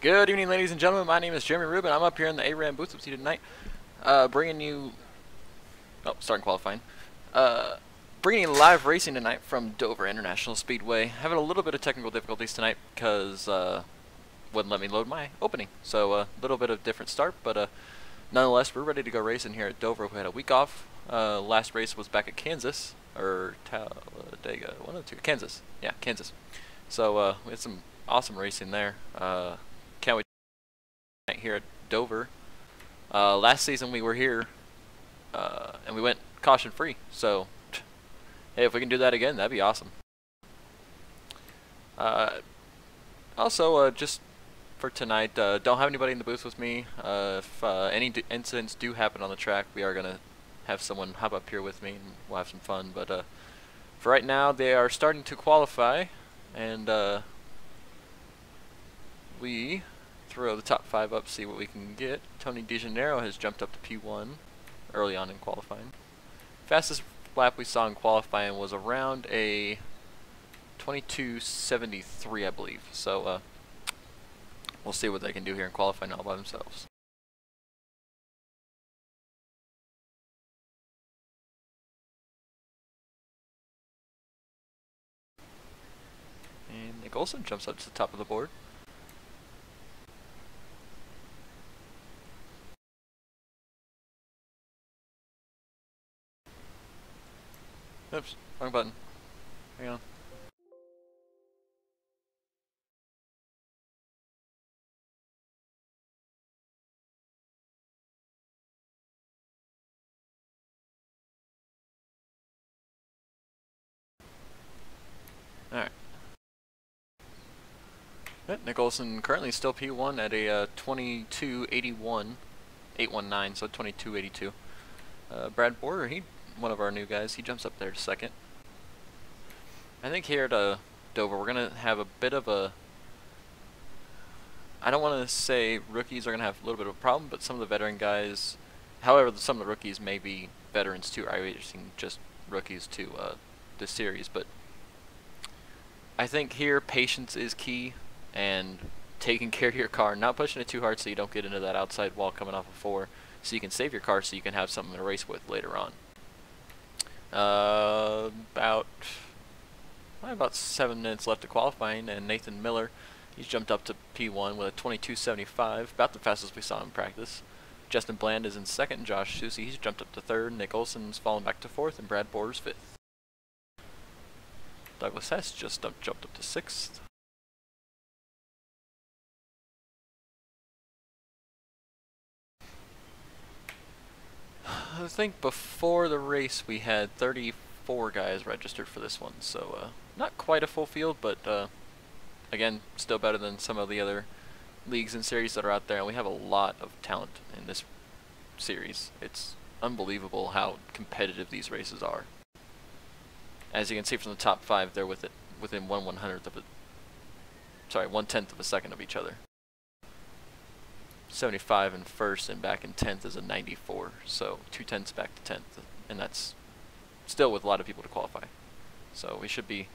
Good evening, ladies and gentlemen. My name is Jeremy Rubin. I'm up here in the ARAM booth with you tonight, bringing you, starting qualifying, bringing you live racing tonight from Dover International Speedway. Having a little bit of technical difficulties tonight because wouldn't let me load my opening, so a little bit of different start, but nonetheless, we're ready to go racing here at Dover. We had a week off. Last race was back at Kansas, or Talladega, one of the two, Kansas. Yeah, Kansas. So we had some awesome racing there. Can't wait here at Dover. Last season we were here and we went caution free, so hey, if we can do that again, that'd be awesome. Also, just for tonight, don't have anybody in the booth with me. If any incidents do happen on the track, we are gonna have someone hop up here with me and we'll have some fun, but for right now they are starting to qualify, and we throw the top 5 up, see what we can get. Tony DeGennaro has jumped up to P1 early on in qualifying. Fastest lap we saw in qualifying was around a 22:73, I believe. So we'll see what they can do here in qualifying all by themselves. And Nick Olson jumps up to the top of the board. Oops, wrong button. Hang on. Alright. Nick Olson currently still P1 at a 22:81, 819, so 22:82. Brad Border, one of our new guys, he jumps up there to second. I think here at Dover we're gonna have a bit of a, I don't want to say rookies are gonna have a little bit of a problem, but some of the veteran guys, however, some of the rookies may be veterans too, racing just rookies to this series. But I think here patience is key, and taking care of your car, not pushing it too hard so you don't get into that outside wall coming off of 4, so you can save your car so you can have something to race with later on. About 7 minutes left to qualifying, and Nathan Miller, he's jumped up to P1 with a 22:75, about the fastest we saw in practice. Justin Bland is in second, Josh Susie, he's jumped up to third, Nick Olson's fallen back to fourth, and Brad Border's fifth. Douglas Hess just jumped up to sixth. I think before the race we had 34 guys registered for this one, so not quite a full field, but again, still better than some of the other leagues and series that are out there, and we have a lot of talent in this series. It's unbelievable how competitive these races are. As you can see from the top 5, they're within 1/100th of a, 1/10 of a second of each other. 75 in first and back in 10th is a 94, so 2/10 back to 10th, and that's still with a lot of people to qualify. So we should be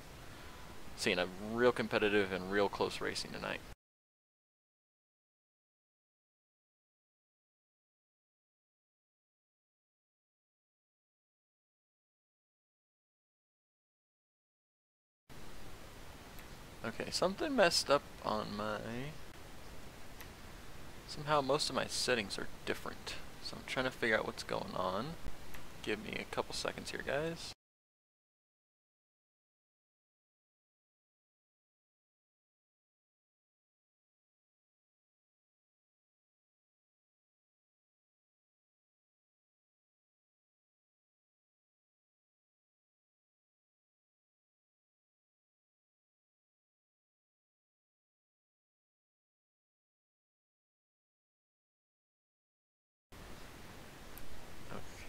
seeing a real competitive and real close racing tonight. Okay, something messed up on my... Somehow most of my settings are different, so I'm trying to figure out what's going on. Give me a couple seconds here, guys.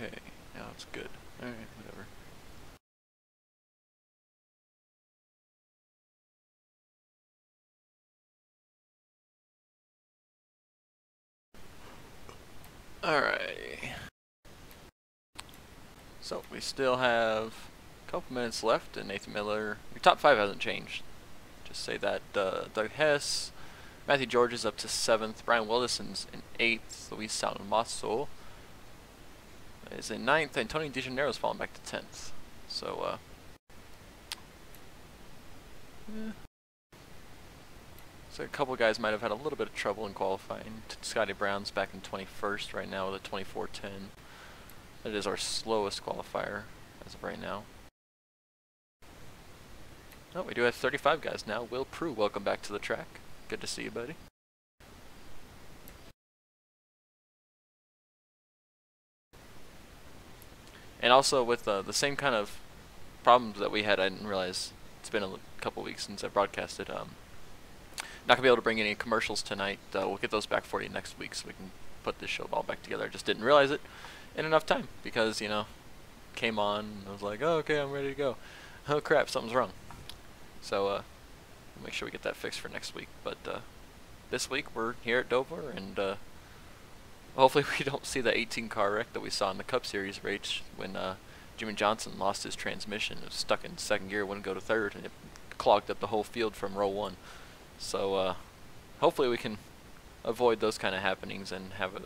Okay, now it's good. Alright, whatever. Alright. So, we still have a couple minutes left, and Nathan Miller, your top 5 hasn't changed. Just say that Doug Hess, Matthew George is up to 7th. Brian Willison's in 8th. Luis Salmaso is in 9th, and Tony DeGennaro's falling back to 10th. So, so a couple guys might have had a little bit of trouble in qualifying. Scotty Brown's back in 21st right now with a 24:10. That is our slowest qualifier as of right now. Oh, we do have 35 guys now. Will Prue, welcome back to the track. Good to see you, buddy. And also with the same kind of problems that we had, I didn't realize it's been a couple weeks since I broadcasted. Not gonna be able to bring any commercials tonight. We'll get those back for you next week so we can put this show all back together. I just didn't realize it in enough time because, you know, came on and I was like, oh, okay, I'm ready to go. Oh crap, something's wrong. So we'll make sure we get that fixed for next week. But this week we're here at Dover, and hopefully we don't see the 18 car wreck that we saw in the Cup Series race when Jimmy Johnson lost his transmission. It was stuck in second gear, wouldn't go to third, and it clogged up the whole field from row 1. So hopefully we can avoid those kind of happenings and have a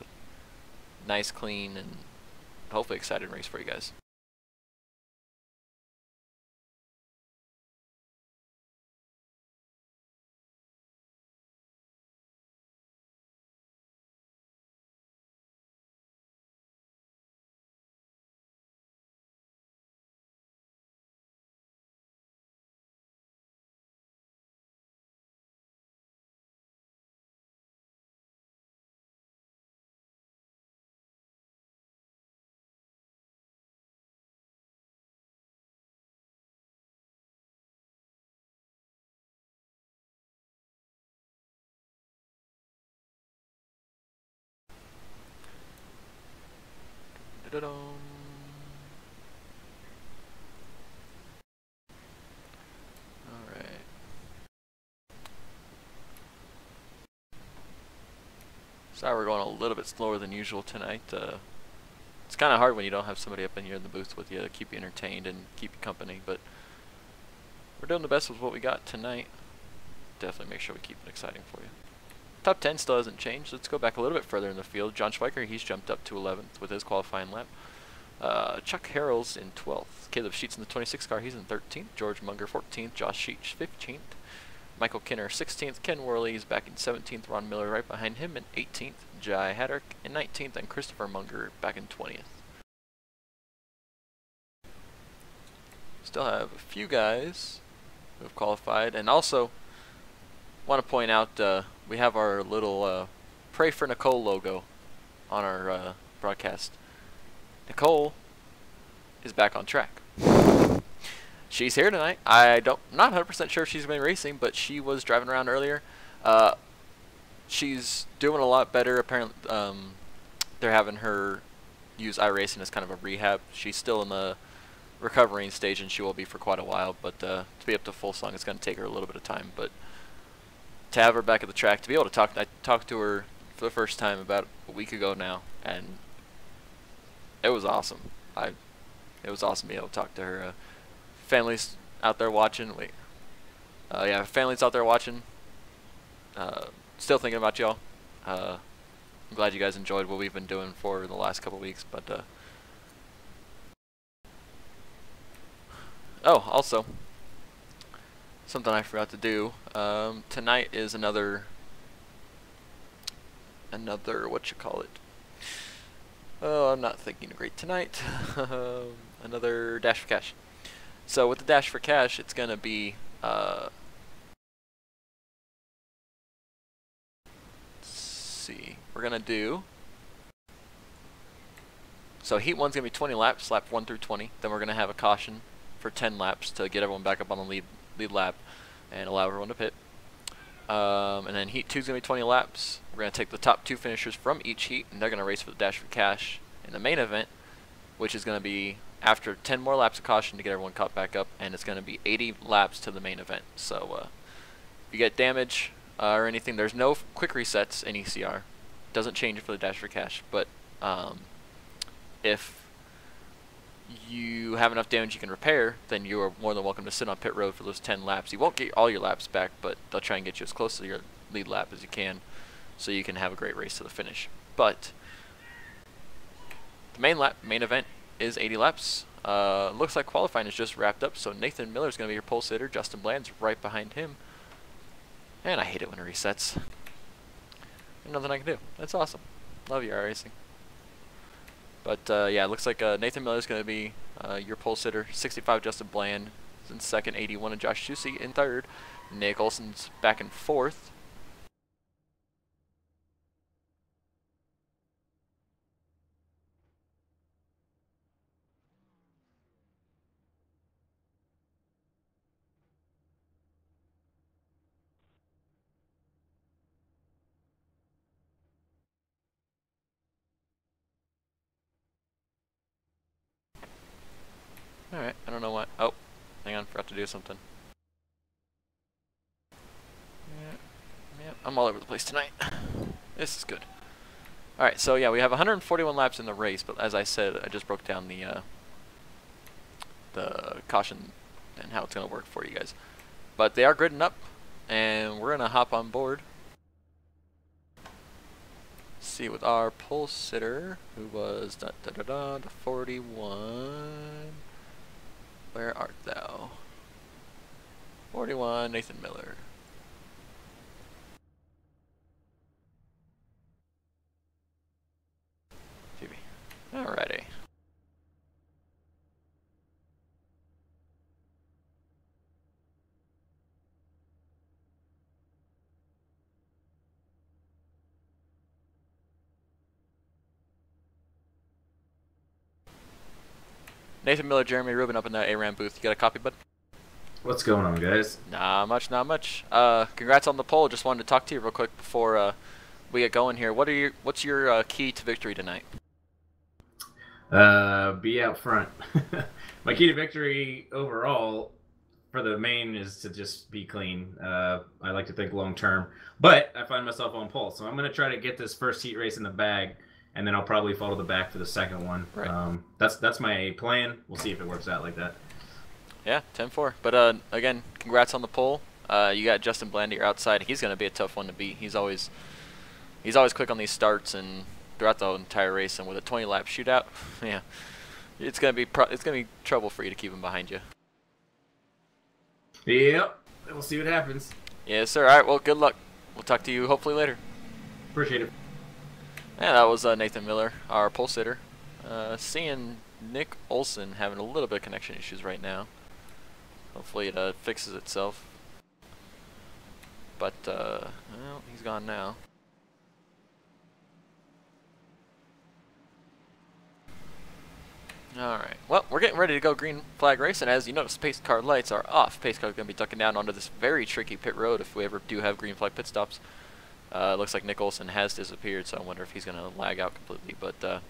nice, clean, and hopefully exciting race for you guys. Alright. Sorry we're going a little bit slower than usual tonight. It's kind of hard when you don't have somebody up in here in the booth with you to keep you entertained and keep you company, but we're doing the best with what we got tonight. Definitely make sure we keep it exciting for you. Top 10 still hasn't changed. Let's go back a little bit further in the field. John Schweiker, he's jumped up to 11th with his qualifying lap. Chuck Harrell's in 12th. Caleb Sheets in the 26th car, he's in 13th. George Munger 14th. Josh Sheets 15th. Michael Kinner 16th. Ken Worley is back in 17th. Ron Miller right behind him in 18th. Jai Haddock in 19th. And Christopher Munger back in 20th. Still have a few guys who have qualified. And also, want to point out, we have our little Pray for Nicole logo on our broadcast. Nicole is back on track. She's here tonight. Not 100% sure if she's been racing, but she was driving around earlier. She's doing a lot better. Apparently, they're having her use iRacing as kind of a rehab. She's still in the recovering stage, and she will be for quite a while. But to be up to full song, it's going to take her a little bit of time. But to have her back at the track, to be able to talk, I talked to her for the first time about a week ago now, and it was awesome. It was awesome being able to talk to her. Families out there watching. Yeah, families out there watching. Still thinking about y'all. I'm glad you guys enjoyed what we've been doing for the last couple weeks. But oh, also something I forgot to do. Tonight is another what you call it? Oh, I'm not thinking great tonight. Another Dash for Cash. So with the Dash for Cash, it's gonna be let's see. We're gonna do, so heat 1's gonna be 20 laps, lap 1 through 20. Then we're gonna have a caution for 10 laps to get everyone back up on the lead lap and allow everyone to pit. And then heat 2's gonna be 20 laps. We're gonna take the top 2 finishers from each heat, and they're gonna race for the Dash for Cash in the main event, which is gonna be after 10 more laps of caution to get everyone caught back up, and it's gonna be 80 laps to the main event. So if you get damage or anything, there's no quick resets in ECR. Doesn't change for the Dash for Cash, but if you have enough damage you can repair, then you are more than welcome to sit on pit road for those 10 laps. You won't get all your laps back, but they'll try and get you as close to lead lap as you can, so you can have a great race to the finish. But the main event is 80 laps. Looks like qualifying is just wrapped up, so Nathan Miller is going to be your pole sitter. Justin Bland's right behind him. And I hate it when it resets. There's nothing I can do. That's awesome. Love you, iRacing. But yeah, it looks like Nathan Miller is going to be your pole sitter. 65 Justin Bland is in second. 81 and Josh Schusse in third. Nick Olson's back in fourth. Alright, I don't know what. Oh, hang on, forgot to do something. Yeah, I'm all over the place tonight. This is good. Alright, so yeah, we have 141 laps in the race, but as I said, I just broke down the caution and how it's going to work for you guys. But they are gridding up, and we're going to hop on board. See with our pole sitter, who was the 41. Where art thou? 41, Nathan Miller. TV. Alrighty. Nathan Miller, Jeremy Rubin up in the ARAM booth. You got a copy, bud? What's going on, guys? Not much, not much. Congrats on the pole. Just wanted to talk to you real quick before we get going here. What's your key to victory tonight? Be out front. My key to victory overall for the main is to just be clean. I like to think long term, but I find myself on pole, so I'm going to try to get this first heat race in the bag, and then I'll probably follow the back for the second one. Right. That's my plan. We'll see if it works out like that. Yeah, 10-4. But again, congrats on the pole. You got Justin Bland at your outside. He's going to be a tough one to beat. He's always quick on these starts and throughout the entire race. And with a 20-lap shootout, yeah, it's gonna be trouble for you to keep him behind you. Yep, we'll see what happens. Yes, sir. All right. Well, good luck. We'll talk to you hopefully later. Appreciate it. Yeah, that was Nathan Miller, our pole sitter. Seeing Nick Olson having a little bit of connection issues right now. Hopefully it fixes itself. But, well, he's gone now. Alright, well, we're getting ready to go green flag race, and as you notice, pace car lights are off. Pace car is going to be ducking down onto this very tricky pit road if we ever do have green flag pit stops. It looks like Nick Olson has disappeared, so I wonder if he's going to lag out completely. But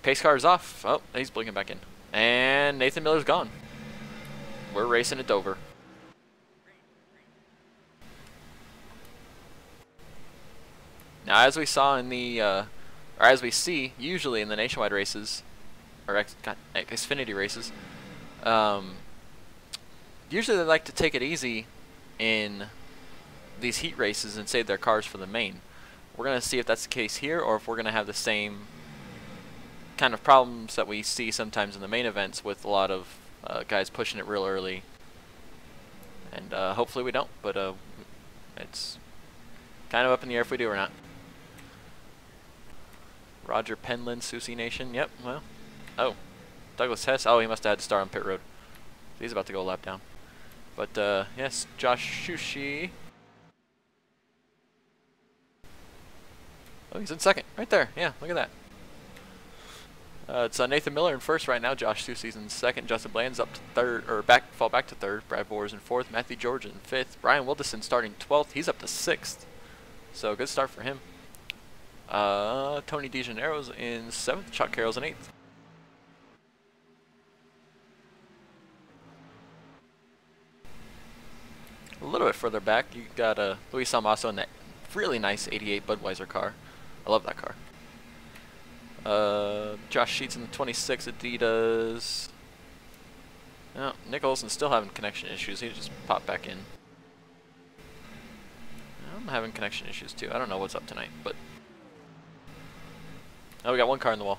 pace car is off. Oh, he's blinking back in. And Nathan Miller's gone. We're racing at Dover. Now, as we saw in the, or as we see usually in the nationwide races, or Xfinity races, usually they like to take it easy in these heat races and save their cars for the main. We're going to see if that's the case here, or if we're going to have the same kind of problems that we see sometimes in the main events with a lot of guys pushing it real early. And hopefully we don't, but it's kind of up in the air if we do or not. Roger Penland, Susie Nation. Yep, well. Oh, Douglas Hess. Oh, he must have had to start on pit road. He's about to go a lap down. But, yes, Josh Schusse. Oh, he's in second. Right there. Yeah, look at that. It's Nathan Miller in first right now. Josh Susie's in second. Justin Bland's up to third, or fall back to third. Brad Boer's in fourth. Matthew George in fifth. Brian Wildison starting 12th. He's up to sixth. So good start for him. Tony DeGennaro's in seventh. Chuck Carroll's in eighth. A little bit further back, you got Luis Almaso in that really nice 88 Budweiser car. I love that car. Josh Sheets in the 26 Adidas. Oh, Nick Olson's still having connection issues. He just popped back in. I'm having connection issues too. I don't know what's up tonight, but... Oh, we got one car in the wall.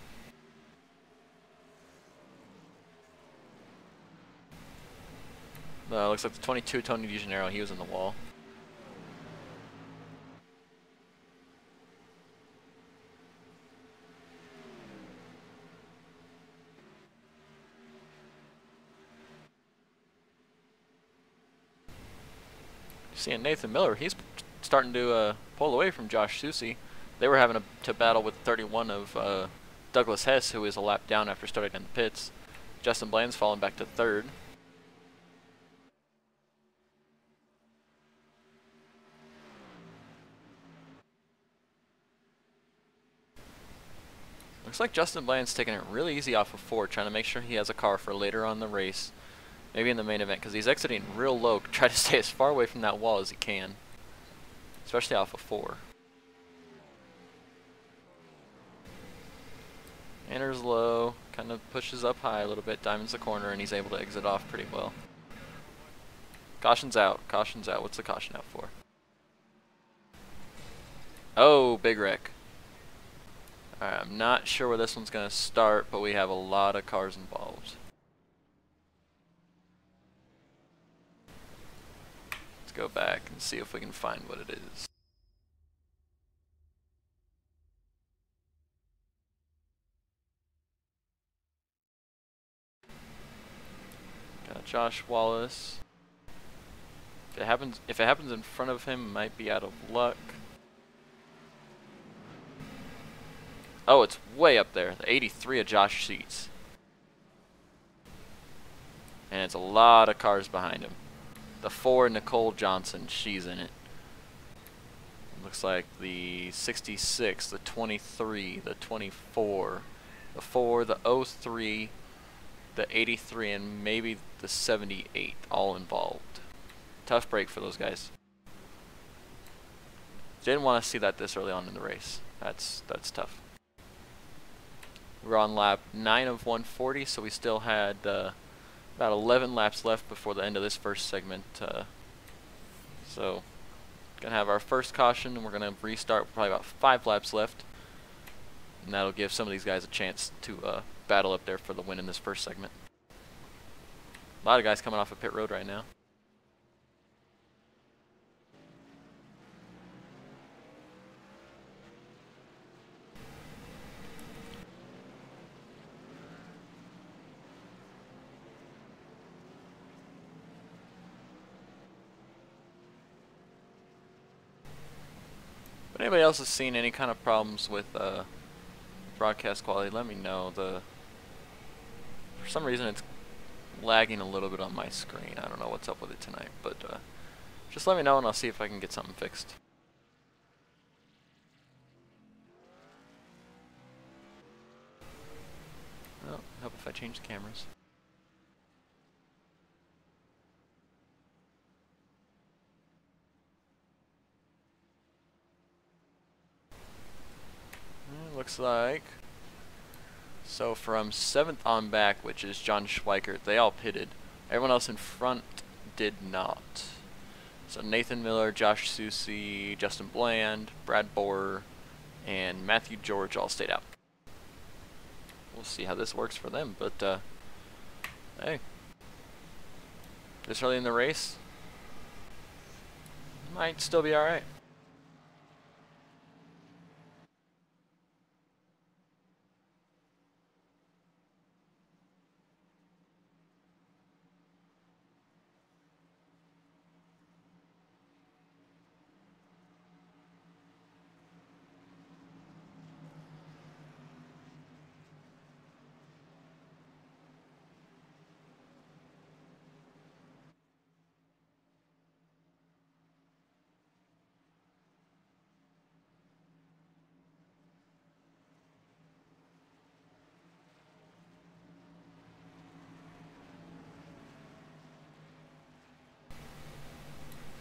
Looks like the 22 Tony DeGennaro, he was in the wall. Seeing Nathan Miller, he's starting to pull away from Josh Susie. They were having to battle with 31 of Douglas Hess, who is a lap down after starting in the pits. Justin Bland's fallen back to third. Looks like Justin Bland's taking it really easy off of 4, trying to make sure he has a car for later on in the race. Maybe in the main event, because he's exiting real low. Try to stay as far away from that wall as he can. Especially off of 4. Enters low, kind of pushes up high a little bit, diamonds the corner, and he's able to exit off pretty well. Caution's out, caution's out. What's the caution out for? Oh, big wreck. Alright, I'm not sure where this one's going to start, but we have a lot of cars involved. Let's go back and see if we can find what it is. Got Josh Wallace. If it happens in front of him, might be out of luck. Oh, it's way up there. The 83 of Josh Sheets. And it's a lot of cars behind him. The 4 Nicole Johnson, she's in it. Looks like the 66, the 23, the 24, the 4, the 03, the 83, and maybe the 78, all involved. Tough break for those guys. Didn't want to see that this early on in the race. That's tough. We're on lap 9 of 140, so we still had about 11 laps left before the end of this first segment. So, gonna have our first caution, and we're gonna restart with probably about 5 laps left, and that'll give some of these guys a chance to battle up there for the win in this first segment. A lot of guys coming off of pit road right now. If anybody else has seen any kind of problems with broadcast quality, let me know. For some reason it's lagging a little bit on my screen. I don't know what's up with it tonight, but just let me know and I'll see if I can get something fixed. Well, help if I change the cameras. Looks like, so from 7th on back, which is John Schweikert, they all pitted. Everyone else in front did not. So Nathan Miller, Josh Susie, Justin Bland, Brad Borer, and Matthew George all stayed out. We'll see how this works for them, but hey, this early in the race, might still be alright.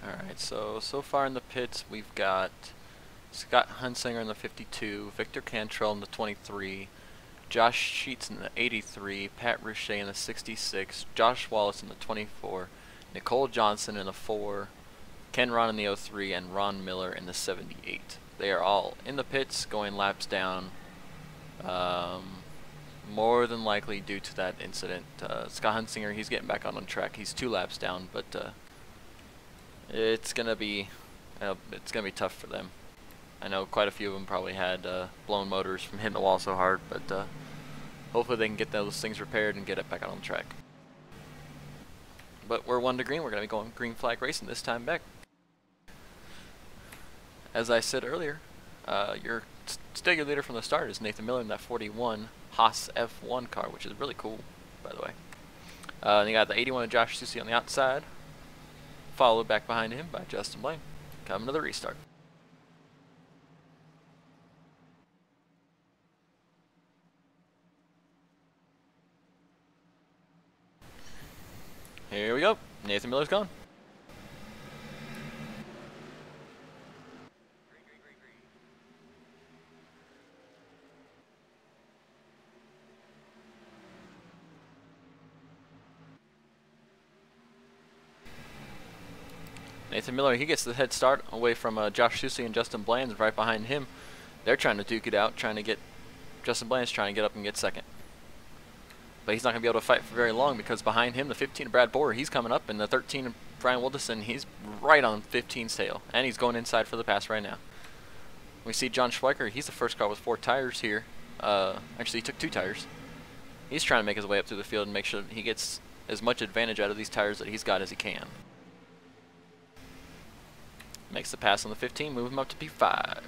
Alright, so far in the pits we've got Scott Hunsinger in the 52, Victor Cantrell in the 23, Josh Sheets in the 83, Pat Richey in the 66, Josh Wallace in the 24, Nicole Johnson in the 4, Ken Ron in the 03, and Ron Miller in the 78. They are all in the pits going laps down, more than likely due to that incident. Scott Hunsinger, he's getting back on track. He's 2 laps down, but it's gonna be tough for them. I know quite a few of them probably had blown motors from hitting the wall so hard, but hopefully they can get those things repaired and get it back on the track. But we're 1 to green. We're going to be going green flag racing this time back. As I said earlier, your still your leader from the start is Nathan Miller in that 41 Haas F1 car, which is really cool, by the way. And you got the 81 of Josh Susie on the outside, followed back behind him by Justin Blaine. Coming to the restart. Here we go. Nathan Miller's gone. Nathan Miller, he gets the head start away from Josh Susie and Justin Bland's right behind him. They're trying to duke it out, trying to get Justin Bland's trying to get up and get second. But he's not going to be able to fight for very long because behind him, the 15 of Brad Borer, he's coming up, and the 13 of Brian Wilderson, he's right on 15's tail. And he's going inside for the pass right now. We see John Schweiker, he's the first car with 4 tires here. Actually, he took 2 tires. He's trying to make his way up through the field and make sure that he gets as much advantage out of these tires that he's got as he can. Makes the pass on the 15, move him up to P5.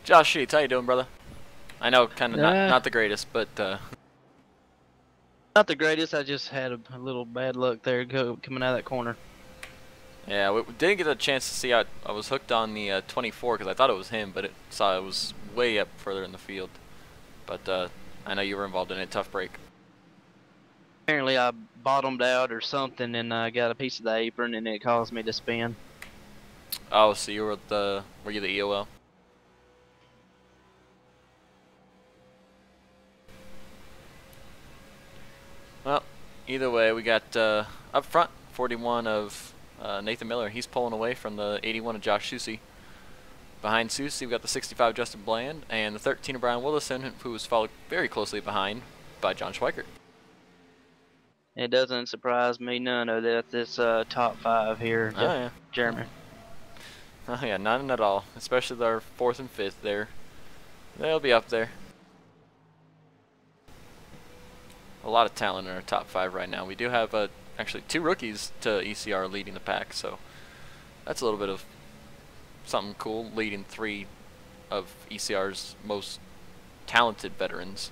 Josh Sheets, how you doing, brother? I know, kind of not the greatest, but not the greatest. I just had a little bad luck there coming out of that corner. Yeah, we didn't get a chance to see. I was hooked on the 24 because I thought it was him, but it was way up further in the field. But I know you were involved in it. Tough break. Apparently, I bottomed out or something, and I got a piece of the apron, and it caused me to spin. Oh, so you were were you the EOL? Well, either way, we got up front 41 of Nathan Miller. He's pulling away from the 81 of Josh Susie. Behind Susie, we got the 65 Justin Bland and the 13 of Brian Wilderson, who was followed very closely behind by John Schweikert. It doesn't surprise me none of that. This top 5 here, oh, yeah. Jeremy. Oh yeah, none at all. Especially their 4th and 5th there. They'll be up there. A lot of talent in our top 5 right now. We do have actually 2 rookies to ECR leading the pack, so that's a little bit of something cool, leading 3 of ECR's most talented veterans.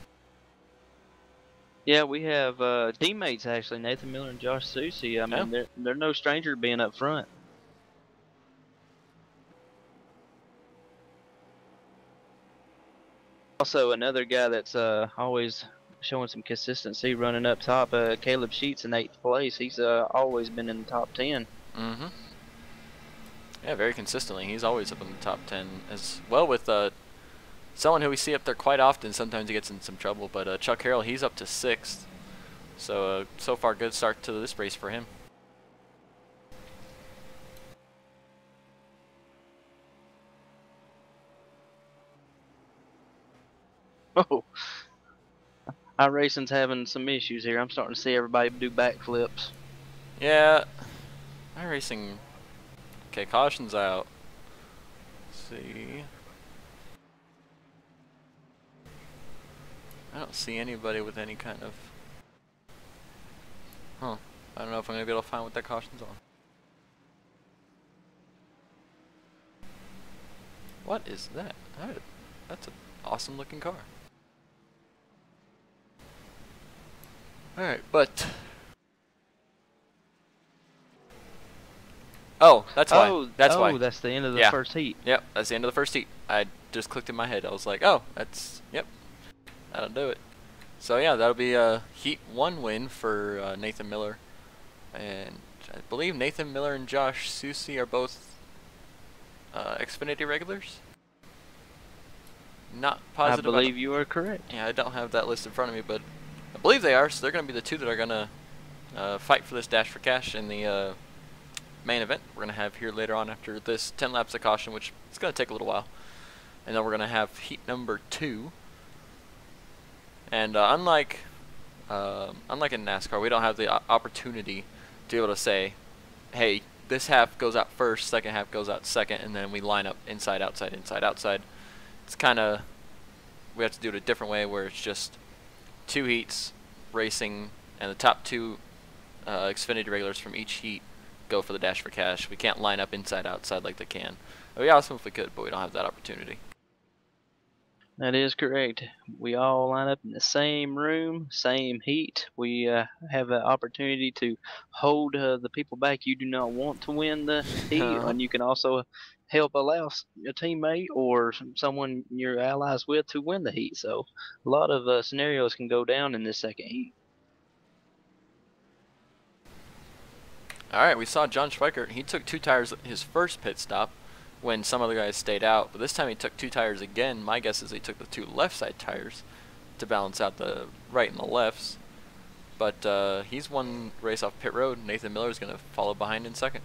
Yeah, we have teammates actually, Nathan Miller and Josh Susie. I mean, they're no stranger to being up front. Also, another guy that's always showing some consistency running up top, Caleb Sheets in 8th place. He's always been in the top 10. Mm-hmm. Yeah, very consistently. He's always up in the top 10 as well with someone who we see up there quite often. Sometimes he gets in some trouble, but Chuck Harrell, he's up to 6th. So, so far good start to this race for him. Oh, iRacing's having some issues here. I'm starting to see everybody do backflips. Yeah, iRacing. Okay, caution's out. Let's see. I don't see anybody with any kind of. Huh. I don't know if I'm gonna be able to find what that caution's on. What is that? That's an awesome looking car. Alright, but... Oh, that's why. Oh, That's oh, why. that's the end of the Yeah. first heat. Yep, that's the end of the first heat. I just clicked in my head. I was like, oh, that's... Yep. That'll do it. So yeah, that'll be a Heat 1 win for Nathan Miller. And I believe Nathan Miller and Josh Susi are both Xfinity regulars? Not positive. I believe you are correct. Yeah, I don't have that list in front of me, but I believe they are, so they're going to be the two that are going to fight for this Dash for Cash in the main event we're going to have here later on after this 10 laps of caution, which is going to take a little while. And then we're going to have Heat number 2. And unlike in NASCAR, we don't have the opportunity to be able to say, hey, this half goes out first, second half goes out second, and then we line up inside, outside, inside, outside. It's kind of, we have to do it a different way where it's just 2 heats racing, and the top 2 Xfinity regulars from each heat go for the Dash for Cash. We can't line up inside, outside like they can. It would be awesome if we could, but we don't have that opportunity. That is correct. We all line up in the same room, same heat. We have an opportunity to hold the people back you do not want to win the heat, and you can also help allow a teammate or someone you're allies with to win the heat. So a lot of scenarios can go down in this second heat. Alright, we saw John Schweikert. He took 2 tires his first pit stop when some other guys stayed out, but this time he took 2 tires again. My guess is he took the 2 left side tires to balance out the right and the lefts. But he's one race off pit road. Nathan Miller is going to follow behind in second.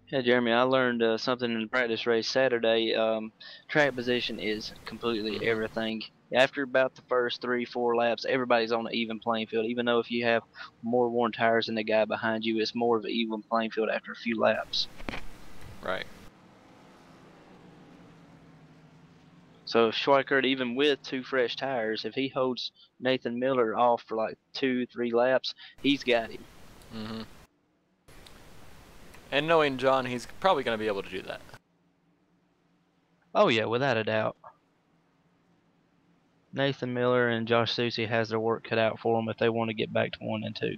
Yeah, Jeremy, I learned something in the practice race Saturday. Track position is completely everything. After about the first 3-4 laps, everybody's on an even playing field. Even though if you have more worn tires than the guy behind you, it's more of an even playing field after a few laps. Right. So if Schweikert, even with 2 fresh tires, if he holds Nathan Miller off for like 2-3 laps, he's got him. Mm-hmm. And knowing John, he's probably going to be able to do that. Oh yeah, without a doubt. Nathan Miller and Josh Susi has their work cut out for them if they want to get back to 1 and 2.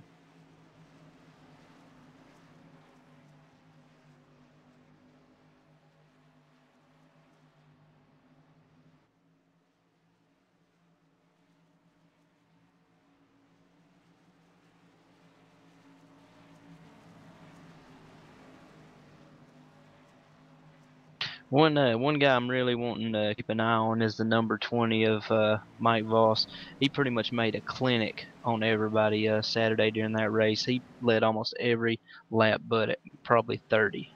One guy I'm really wanting to keep an eye on is the number 20 of Mike Voss. He pretty much made a clinic on everybody Saturday during that race. He led almost every lap but probably 30.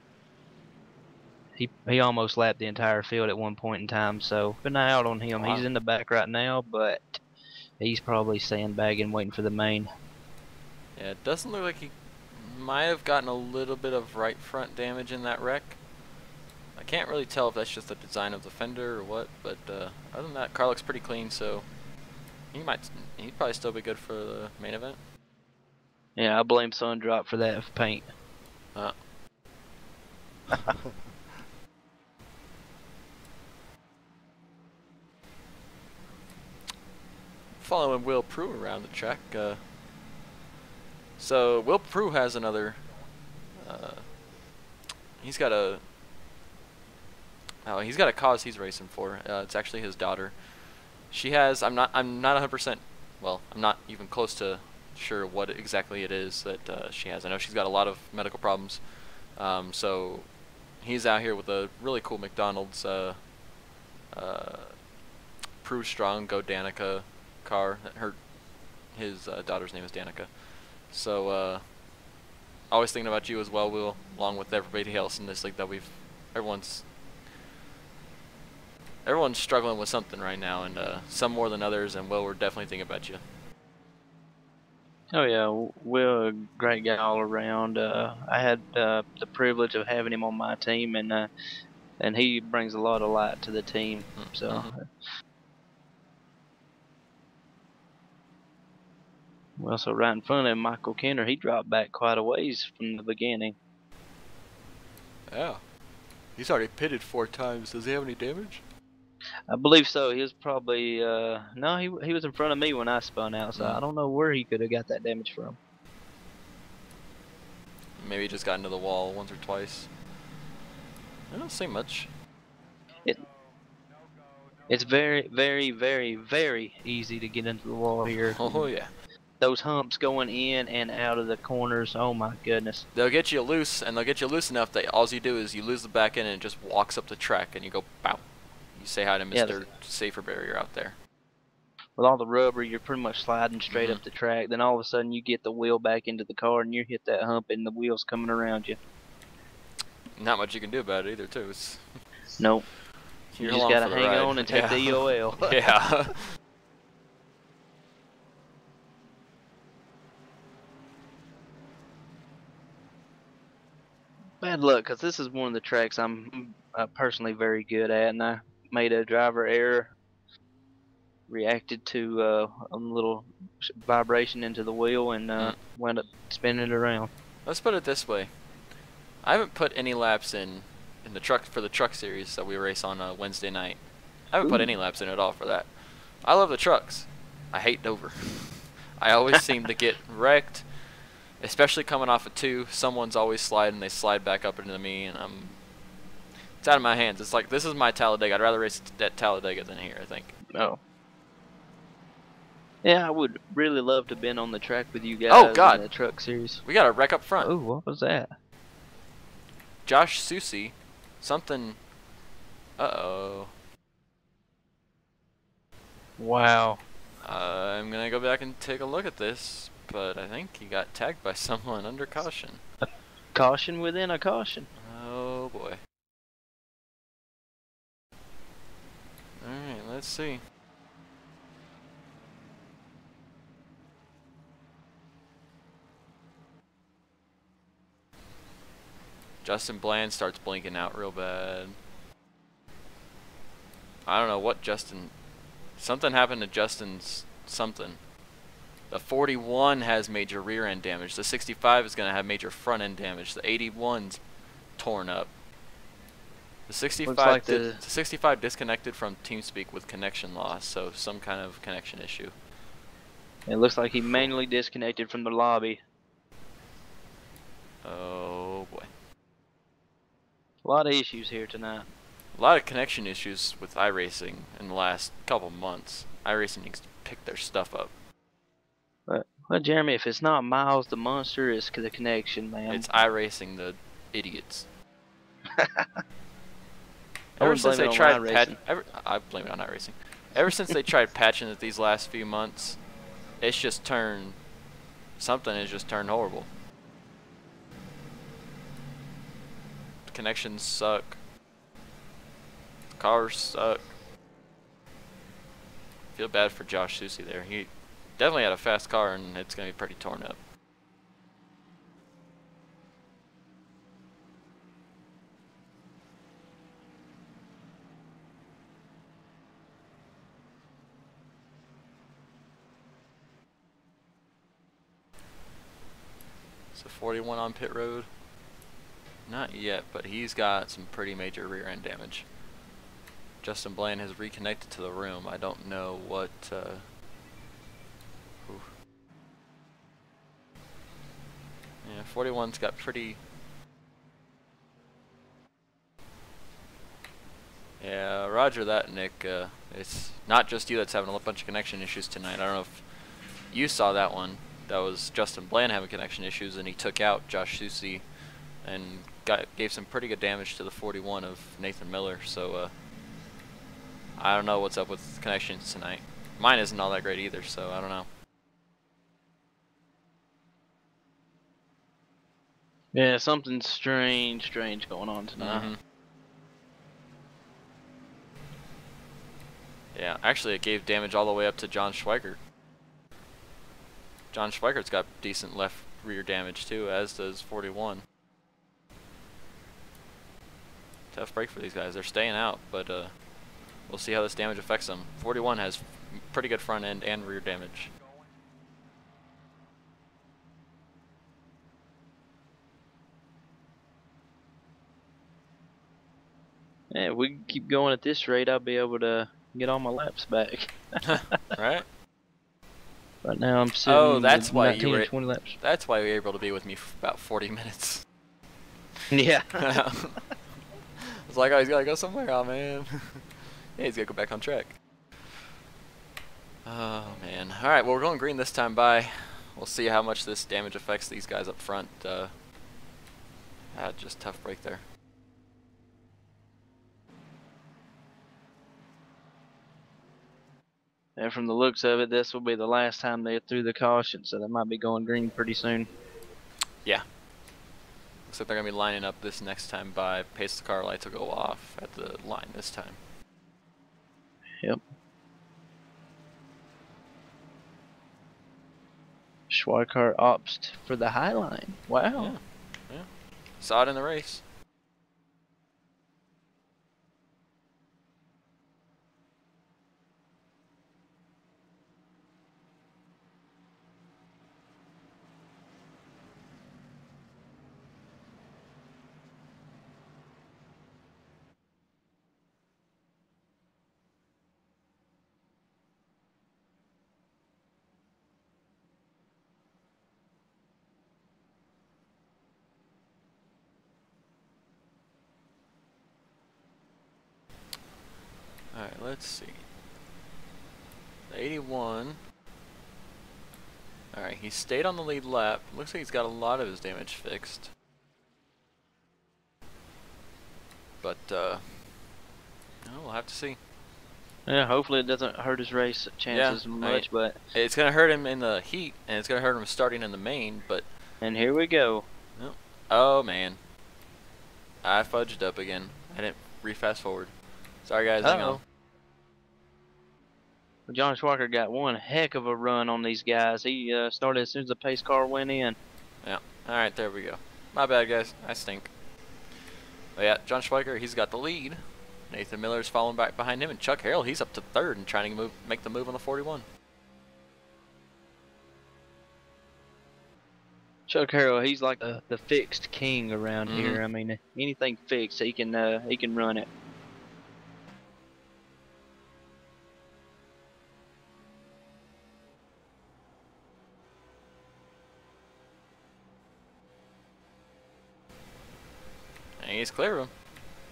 He almost lapped the entire field at one point in time, so keep an eye out on him. Wow. He's in the back right now, but he's probably sandbagging, waiting for the main. Yeah, it doesn't look like he might have gotten a little bit of right front damage in that wreck. I can't really tell if that's just the design of the fender or what, but other than that, car looks pretty clean, so he'd probably still be good for the main event. Yeah, I blame Sundrop for that paint. Following Will Prue around the track. So Will Prue has another. He's got a cause he's racing for. It's actually his daughter. She has. I'm not 100%. Well, I'm not even close to sure what exactly it is that she has. I know she's got a lot of medical problems. So he's out here with a really cool McDonald's Prue Strong Go Danica car. His daughter's name is Danica. So always thinking about you as well, Will, along with everybody else in this league that everyone's struggling with something right now, and some more than others, and Will, we're definitely thinking about you. Oh yeah, Will, a great guy all around. I had the privilege of having him on my team, and he brings a lot of light to the team. So. Well, so right in front of him, Michael Kenner, he dropped back quite a ways from the beginning. Yeah. He's already pitted 4 times. Does he have any damage? I believe so. He was probably no, he was in front of me when I spun out, so I don't know where he could have got that damage from. Maybe he just got into the wall once or twice. I don't see much. It's very, very, very, very easy to get into the wall here. Oh yeah. Those humps going in and out of the corners. Oh my goodness. They'll get you loose, and they'll get you loose enough that all you do is you lose the back end and it just walks up the track, and you go bow. You say hi to Mr. Safer Barrier out there. With all the rubber, you're pretty much sliding straight up the track. Then all of a sudden, you get the wheel back into the car, and you hit that hump, and the wheel's coming around you. Not much you can do about it either, too. It's Nope. You just gotta hang on and take the EOL. Yeah. Bad luck, because this is one of the tracks I'm personally very good at, and I made a driver error, reacted to a little vibration into the wheel, and wound up spinning it around. Let's put it this way. I haven't put any laps in the truck for the truck series that we race on Wednesday night. I haven't put any laps in at all for that. I love the trucks. I hate Dover. I always seem to get wrecked. Especially coming off of 2, someone's always sliding, they slide back up into me, and it's out of my hands. It's like, this is my Talladega. I'd rather race at Talladega than here, I think. Oh. Yeah, I would really love to have been on the track with you guys in the truck series. We got a wreck up front. Oh, what was that? Josh Susie, something, uh-oh. Wow. I'm going to go back and take a look at this. But I think he got tagged by someone under caution. A caution within a caution. Oh boy. Alright, let's see. Justin Bland starts blinking out real bad. I don't know what Justin... Something happened to Justin's something. The 41 has major rear end damage. The 65 is going to have major front end damage. The 81's torn up. The 65, the 65 disconnected from TeamSpeak with connection loss, so some kind of connection issue. It looks like he manually disconnected from the lobby. Oh boy. A lot of issues here tonight. A lot of connection issues with iRacing in the last couple months. iRacing needs to pick their stuff up. Well, Jeremy, if it's not Miles the Monster, it's the connection, man. It's iRacing the idiots. Ever since they tried I blame it on iRacing. Ever since they tried patching it these last few months, it's just turned, something has just turned horrible. Connections suck. Cars suck. Feel bad for Josh Susie there. He definitely had a fast car, and it's going to be pretty torn up. So 41 on pit road. Not yet, but he's got some pretty major rear end damage. Justin Bland has reconnected to the room. I don't know what... Yeah, 41's got pretty... Yeah, roger that, Nick. It's not just you that's having a bunch of connection issues tonight. I don't know if you saw that one. That was Justin Bland having connection issues, and he took out Josh Susie and gave some pretty good damage to the 41 of Nathan Miller. So I don't know what's up with connections tonight. Mine isn't all that great either, so I don't know. Yeah, something strange going on tonight. Yeah, actually it gave damage all the way up to John Schweigert. John Schweigert's got decent left rear damage too, as does 41. Tough break for these guys. They're staying out, but we'll see how this damage affects them. 41 has pretty good front end and rear damage. Yeah, if we keep going at this rate, I'll be able to get all my laps back. Right? Right now I'm sitting Oh, that's with why 19 you were. or 20 laps. That's why you were able to be with me for about 40 minutes. Yeah. I was like, oh, he's gotta go somewhere. Oh man. Yeah, he's gotta go back on track. Oh man. All right, well we're going green this time. Bye. We'll see how much this damage affects these guys up front. Just tough break there. And from the looks of it, this will be the last time they threw the caution, so they might be going green pretty soon. Yeah. Looks like they're gonna be lining up this next time by. Pace the car lights will go off at the line this time. Yep. Schweikart opts for the high line. Wow. Yeah. Saw it in the race. Alright, let's see. The 81. Alright, he stayed on the lead lap. Looks like he's got a lot of his damage fixed. But, we'll have to see. Yeah, hopefully it doesn't hurt his race chances much, but... It's going to hurt him in the heat, and it's going to hurt him starting in the main, but... And here we go. Oh, man. I fudged up again. I didn't re-fast forward. Sorry, guys. Hang on. John Schweikart got one heck of a run on these guys. He started as soon as the pace car went in. Yeah. Alright, there we go. My bad, guys. I stink. But yeah, John Schweikart, he's got the lead. Nathan Miller's following back behind him, and Chuck Harrell, he's up to third and trying to make the move on the 41. Chuck Harrell, he's like the fixed king around here. I mean, anything fixed, he can run it. And he's clear of him.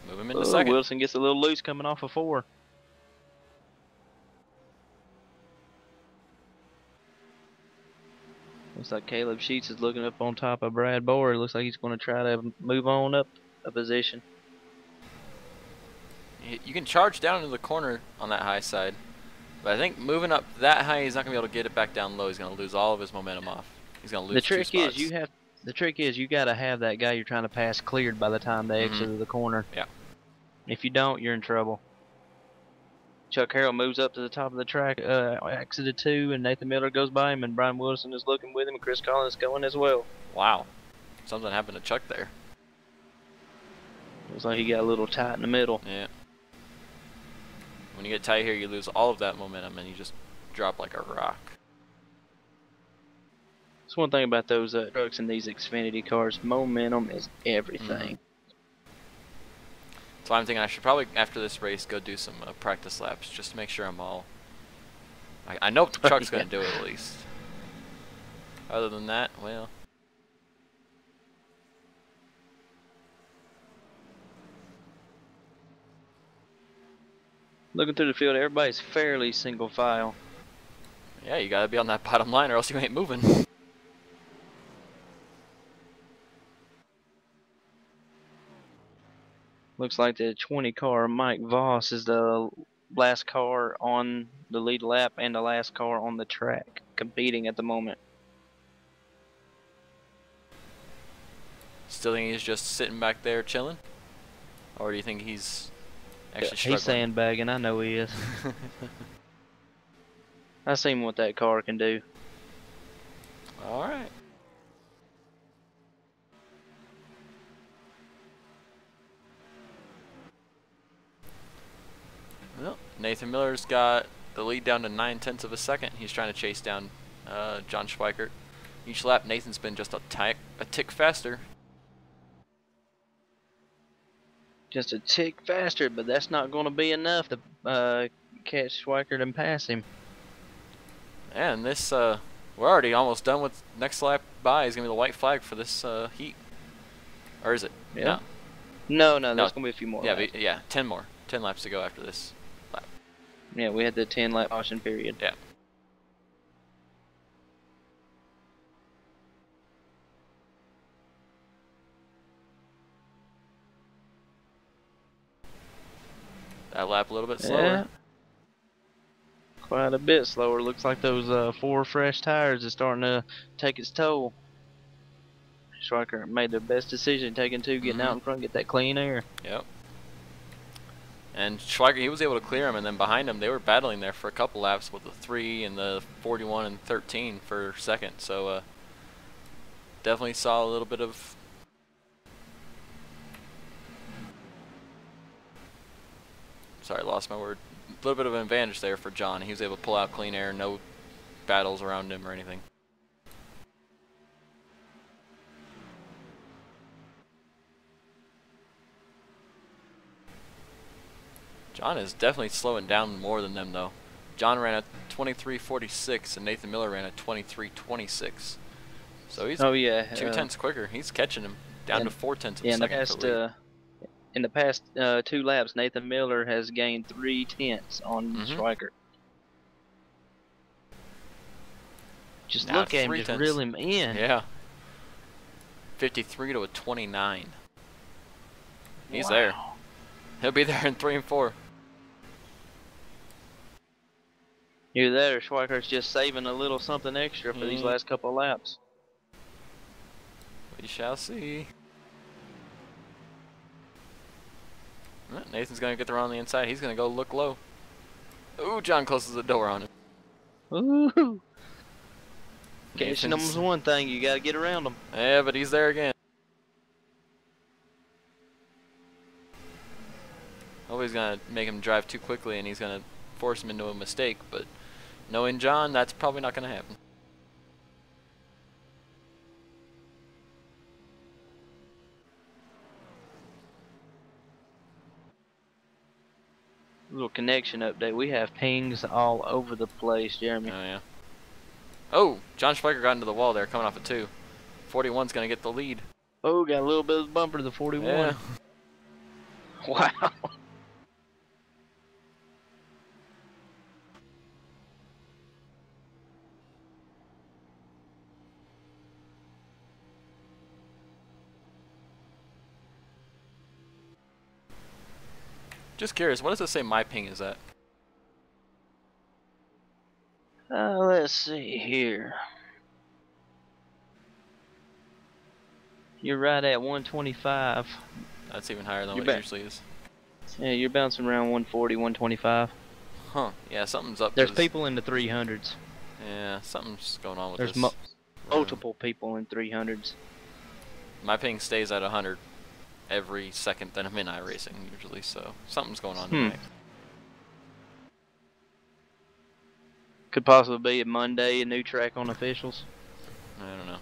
Move him into second. Wilson gets a little loose coming off of 4. Looks like Caleb Sheets is looking up on top of Brad Boyer. Looks like he's going to try to move on up a position. You can charge down into the corner on that high side, but I think moving up that high, he's not going to be able to get it back down low. He's going to lose all of his momentum off. He's going to lose 2 spots. The trick is you got to have that guy you're trying to pass cleared by the time they exit the corner. Yeah. If you don't, you're in trouble. Chuck Harrell moves up to the top of the track, exited 2, and Nathan Miller goes by him, and Brian Wilson is looking with him, and Chris Collins going as well. Wow. Something happened to Chuck there. Looks like he got a little tight in the middle. Yeah. When you get tight here, you lose all of that momentum, and you just drop like a rock. That's one thing about those trucks and these Xfinity cars. Momentum is everything. So I'm thinking I should probably, after this race, go do some practice laps just to make sure I'm all... I know the truck's going to do it at least. Other than that, well... Looking through the field, everybody's fairly single file. Yeah, you got to be on that bottom line or else you ain't moving. Looks like the 20 car, Mike Voss, is the last car on the lead lap and the last car on the track competing at the moment. Still think he's just sitting back there chilling? Or do you think he's actually struggling? He's sandbagging, I know he is. I seen what that car can do. Alright. Well, Nathan Miller's got the lead down to 9/10 of a second. He's trying to chase down John Schweikart. Each lap, Nathan's been just a tick faster. just a tick faster, but that's not going to be enough to catch Schweikert and pass him. And this, we're already almost done with next lap by is going to be the white flag for this heat. Or is it? Yeah. No, there's No. going to be a few more Yeah, laps. yeah, 10 more. 10 laps to go after this lap. Yeah, we had the 10 lap caution period. Yeah. That lap a little bit slower. Yeah. Quite a bit slower. Looks like those 4 fresh tires is starting to take its toll. Schweikert made the best decision, taking 2, getting out in front, get that clean air. Yep. And Schweikert, he was able to clear him, and then behind him, they were battling there for a couple laps with the 3 and the 41 and 13 for second. So definitely saw a little bit of sorry, lost my word. A little bit of an advantage there for John. He was able to pull out clean air, no battles around him or anything. John is definitely slowing down more than them, though. John ran at 23:46 and Nathan Miller ran at 23:26. So he's 2/10 quicker. He's catching him down to 4/10 of a second for lead. In the past 2 laps, Nathan Miller has gained 3/10 on Schweikert. Just Now look at him, just reel him in. Yeah. 53 to a 29. He's there. He'll be there in 3 and 4. You're there. Schweikert's just saving a little something extra for these last couple of laps. We shall see. Nathan's going to get the run on the inside. He's going to go look low. Ooh, John closes the door on him. Ooh. Catching them's one thing. You got to get around them. Yeah, but he's there again. Always going to make him drive too quickly, and he's going to force him into a mistake. But knowing John, that's probably not going to happen. Little connection update. We have pings all over the place, Jeremy. Oh, yeah. Oh, John Schweikert got into the wall there, coming off a 2. 41's going to get the lead. Oh, got a little bit of the bumper to the 41. Yeah. Wow. Just curious, what does it say my ping is at? Let's see here. You're right at 125. That's even higher than what it usually is. Yeah, you're bouncing around 140, 125. Huh. Yeah, something's up. There's people in the 300s. Yeah, something's going on with There's this. multiple people in 300s. My ping stays at 100 every second that I'm in iRacing usually, so something's going on tonight. Could possibly be a Monday, a new track on officials. I don't know.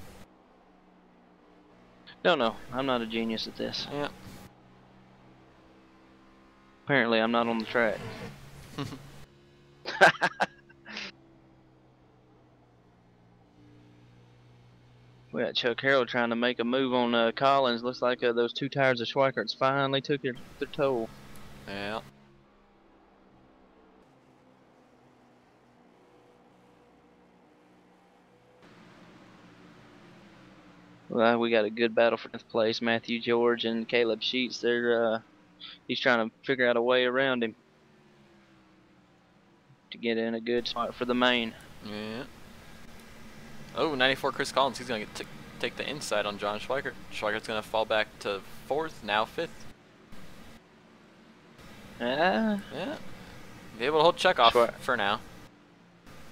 Don't know. I'm not a genius at this. Yeah. Apparently, I'm not on the track. We got Chuck Harrell trying to make a move on Collins. Looks like those 2 tires of Schweikert's finally took their toll. Yeah. Well, we got a good battle for 10th place. Matthew George and Caleb Sheets. He's trying to figure out a way around him to get in a good spot for the main. Yeah. Oh, 94 Chris Collins. He's going to take the inside on John Schweikert. Schweikert's going to fall back to 4th, now 5th. Yeah. Be able to hold Chuck off for now.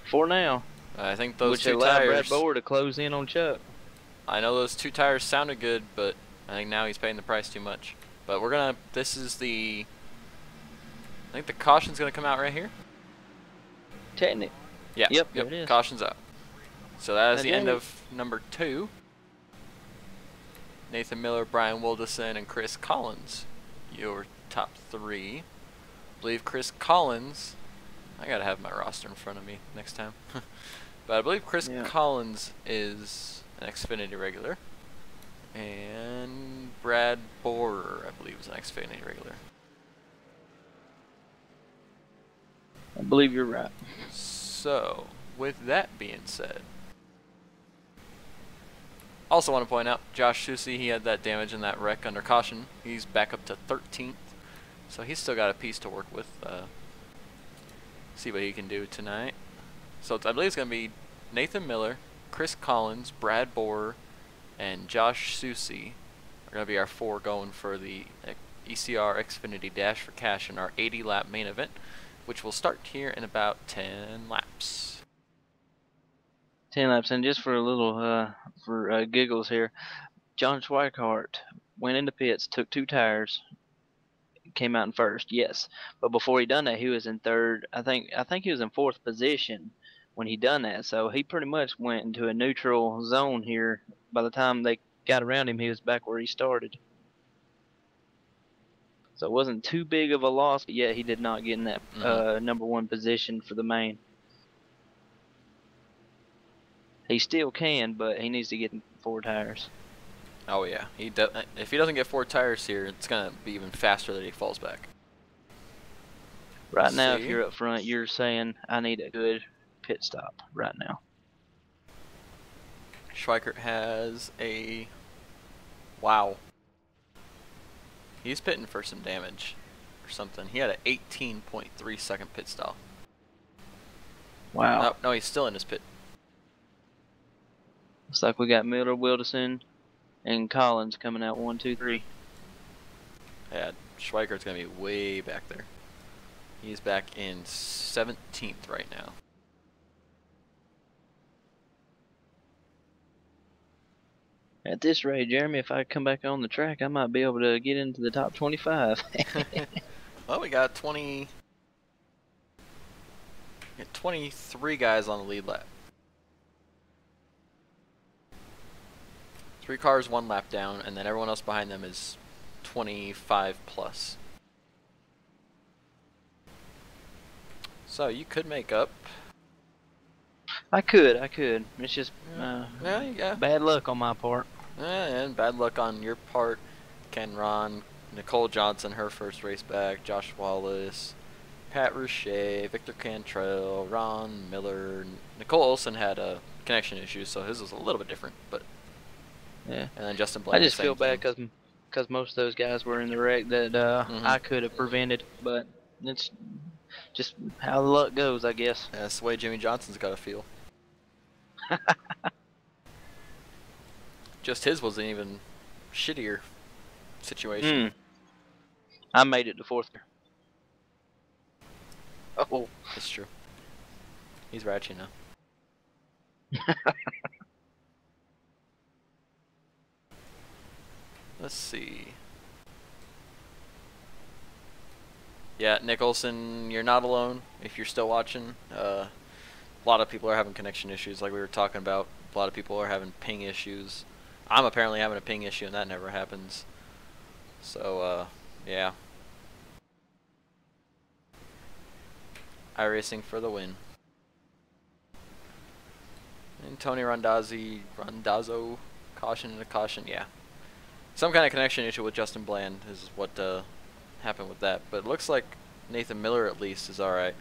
For now. I think those Which 2 allowed tires. Brad Bower to close in on Chuck. I know those 2 tires sounded good, but I think now he's paying the price too much. But we're going to, this is the, I think the caution's going to come out right here. Technic. Yeah. Yep. There it is. Caution's up. So that is the end Jamie. of number 2. Nathan Miller, Brian Wilderson, and Chris Collins your top 3. I believe Chris Collins. I gotta have my roster in front of me next time. But I believe Chris Collins is an Xfinity regular. And Brad Borer, I believe, is an Xfinity regular. I believe you're right. So, with that being said, also want to point out, Josh Susie, he had that damage in that wreck under caution. He's back up to 13th. So he's still got a piece to work with. See what he can do tonight. So I believe it's going to be Nathan Miller, Chris Collins, Brad Borer, and Josh Susie are going to be our 4 going for the ECR Xfinity Dash for Cash in our 80-lap main event, which will start here in about 10 laps. 10 laps, and just for a little giggles here, John Schweikart went into pits, took 2 tires, came out in first, yes. But before he done that, he was in third. I think he was in 4th position when he done that. So he pretty much went into a neutral zone here. By the time they got around him, he was back where he started. So it wasn't too big of a loss, but yet he did not get in that number 1 position for the main. He still can, but he needs to get 4 tires. Oh yeah, if he doesn't get 4 tires here, it's gonna be even faster that he falls back. Right now, if you're up front, you're saying I need a good pit stop right now. Schweikart has a wow. He's pitting for some damage or something. He had an 18.3 second pit stop. Wow. No, he's still in his pit. Looks like we got Miller, Wilderson, and Collins coming out 1, 2, 3. Yeah, Schweikart's gonna be way back there. He's back in 17th right now. At this rate, Jeremy, if I come back on the track, I might be able to get into the top 25. Well, we got 23 guys on the lead lap. 3 cars, 1 lap down, and then everyone else behind them is 25 plus. So you could make up. I could. It's just yeah. bad luck on my part. And bad luck on your part. Ken Ron, Nicole Johnson, her first race back, Josh Wallace, Pat Rouchet, Victor Cantrell, Ron Miller. Nicole Olson had a connection issue, so his was a little bit different, but yeah. And then Justin Blank. I just feel bad because most of those guys were in the wreck that I could have prevented, but it's just how the luck goes, I guess. Yeah, that's the way Jimmy Johnson's got to feel. Just his was an even shittier situation. I made it to 4th. Oh, that's true. He's ratchet now. Let's see. Yeah, Nick Olson, you're not alone if you're still watching. A lot of people are having connection issues like we were talking about. A lot of people are having ping issues. I'm apparently having a ping issue and that never happens. So, yeah. iRacing for the win. And Tony Randazzo, caution and a caution, yeah. Some kind of connection issue with Justin Bland is what happened with that. But it looks like Nathan Miller at least is alright.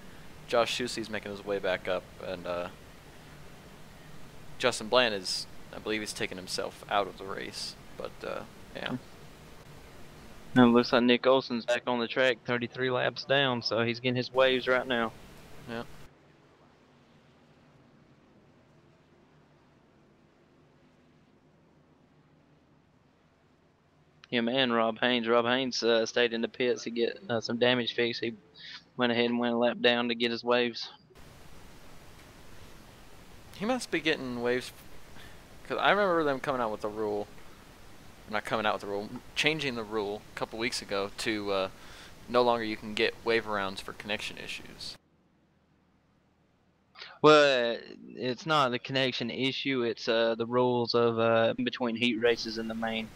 Josh Susie's making his way back up, and Justin Bland is, I believe he's taken himself out of the race. But, yeah. Now it looks like Nick Olson's back on the track, 33 laps down, so he's getting his waves right now. Yeah. Him and Rob Haynes. Rob Haynes stayed in the pits to get some damage fixed. He went ahead and went a lap down to get his waves. He must be getting waves, because I remember them coming out with a rule. Not coming out with a rule, changing the rule a couple weeks ago to no longer you can get wave rounds for connection issues. Well, it's not the connection issue. It's the rules of between heat races and the main.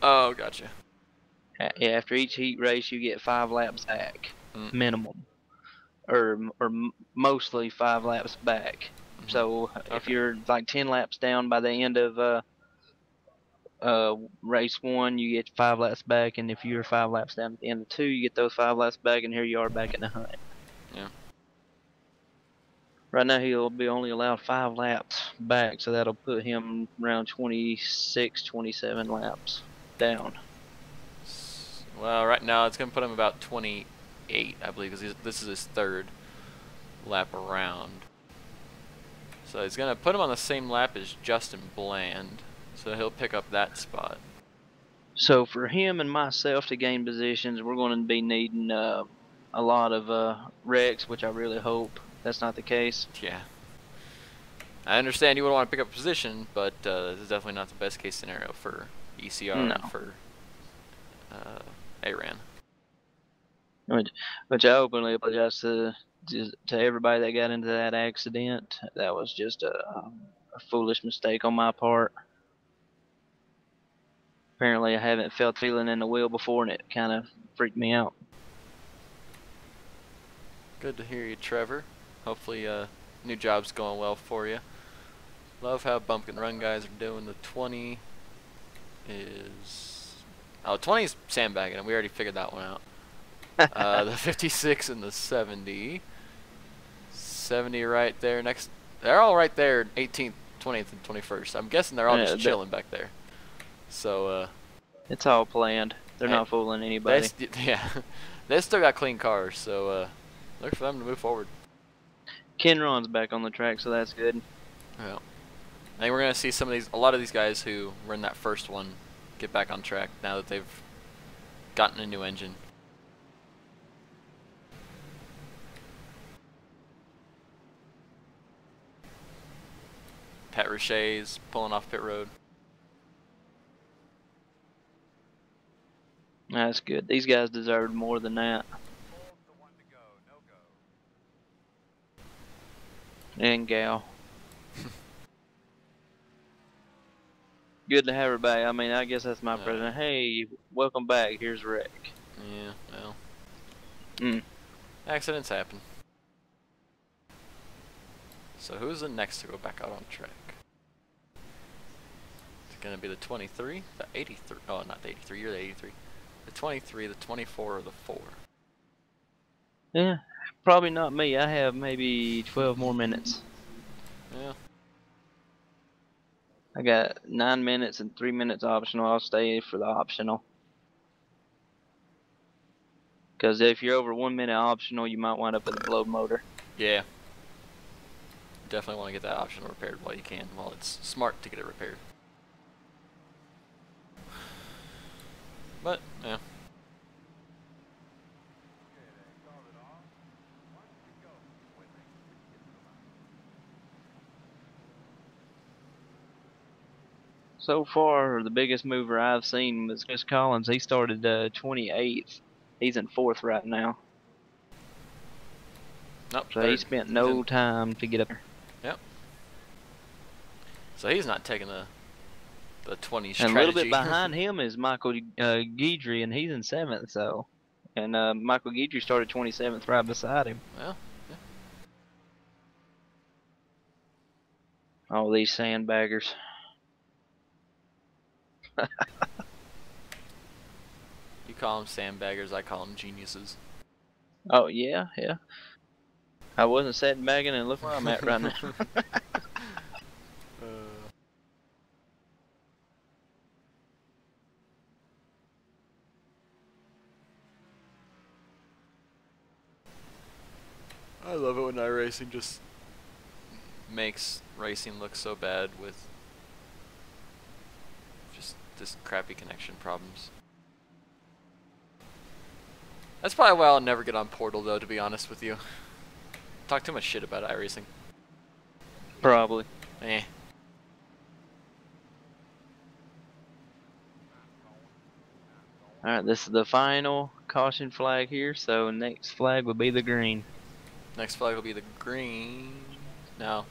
Oh, gotcha. Yeah, after each heat race, you get 5 laps back, Mm. minimum, or mostly 5 laps back. Mhm. So if Okay. you're like 10 laps down by the end of race 1, you get 5 laps back, and if you're 5 laps down at the end of 2, you get those 5 laps back, and here you are back in the hunt. Yeah. Right now, he'll be only allowed 5 laps back, so that'll put him around 26, 27 laps down. Well, right now it's going to put him about 28, I believe, because this is his 3rd lap around. So he's going to put him on the same lap as Justin Bland, so he'll pick up that spot. So for him and myself to gain positions, we're going to be needing a lot of wrecks, which I really hope that's not the case. Yeah. I understand you would want to pick up a position, but this is definitely not the best case scenario for ECR and for ARAN. Which I openly apologize to everybody that got into that accident. That was just a foolish mistake on my part. Apparently, I haven't felt feeling in the wheel before, and it kind of freaked me out. Good to hear you, Trevor. Hopefully, new job's going well for you. Love how Bumpkin Run guys are doing. The 20 is... Oh, 20 is sandbagging, and we already figured that one out. The 56 and the 70. 70 right there. Next, they're all right there, 18th, 20th, and 21st. I'm guessing they're all just chilling back there. So, it's all planned. They're not fooling anybody. Yeah, they still got clean cars, so look for them to move forward. Ken Ron's back on the track, so that's good. Yeah. I think we're gonna see a lot of these guys who were in that first one get back on track now that they've gotten a new engine. Pat Richey's pulling off pit road. That's good. These guys deserved more than that. And gal. Good to have her back. I mean, I guess that's my president. Hey, welcome back. Here's Rick. Yeah, well. Accidents happen. So who's the next to go back out on track? It's gonna be the 23, the 83. Oh, not the 83. You're the 83. The 23, the 24, or the 4. Yeah, probably not me. I have maybe 12 more minutes. Yeah. I got 9 minutes and 3 minutes optional. I'll stay for the optional. Because if you're over 1 minute optional, you might wind up with a blowed motor. Yeah. Definitely want to get that optional repaired while you can, while it's smart to get it repaired. But, yeah. So far, the biggest mover I've seen was Chris Collins. He started 28th. He's in 4th right now. Nope, so he spent no time to get up there. Yep. So he's not taking the 20 strategy. And a little bit behind him is Michael Guidry, and he's in 7th. So, and Michael Guidry started 27th right beside him. Well, yeah. All these sandbaggers. You call them sandbaggers, I call them geniuses. Oh yeah, yeah. I wasn't sandbagging, and look where I'm at right now. I love it when iRacing just makes racing look so bad with just this crappy connection problems. That's probably why I'll never get on Portal, though, to be honest with you. Talk too much shit about iRacing. Probably. Eh. Alright, this is the final caution flag here, so next flag will be the green. Next flag will be the green. No.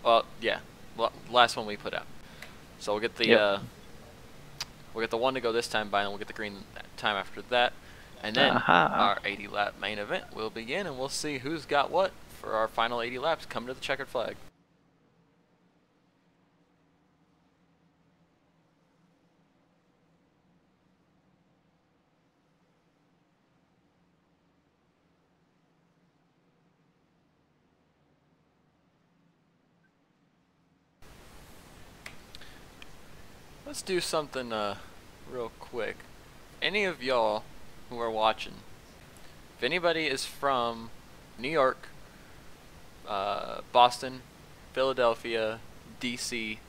Well, yeah. Last one we put out. So we'll get the We'll get the one to go this time by, and we'll get the green time after that. And then our 80 lap main event will begin, and we'll see who's got what for our final 80 laps coming to the checkered flag. Let's do something real quick. Any of y'all who are watching, if anybody is from New York, Boston, Philadelphia, DC,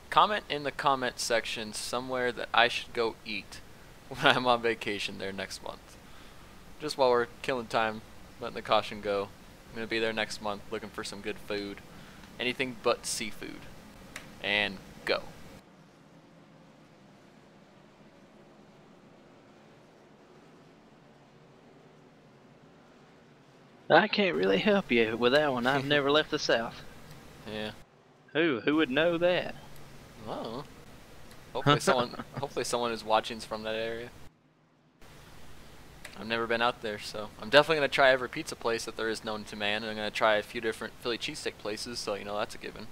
comment in the comment section somewhere that I should go eat when I'm on vacation there next month. Just while we're killing time, letting the caution go. I'm going to be there next month looking for some good food. Anything but seafood. And go. I can't really help you with that one. I've never left the South. Yeah. Who would know that? Well, hopefully someone who's watching is from that area. I've never been out there, so I'm definitely gonna try every pizza place that there is known to man, and I'm gonna try a few different Philly cheesesteak places, so you know that's a given.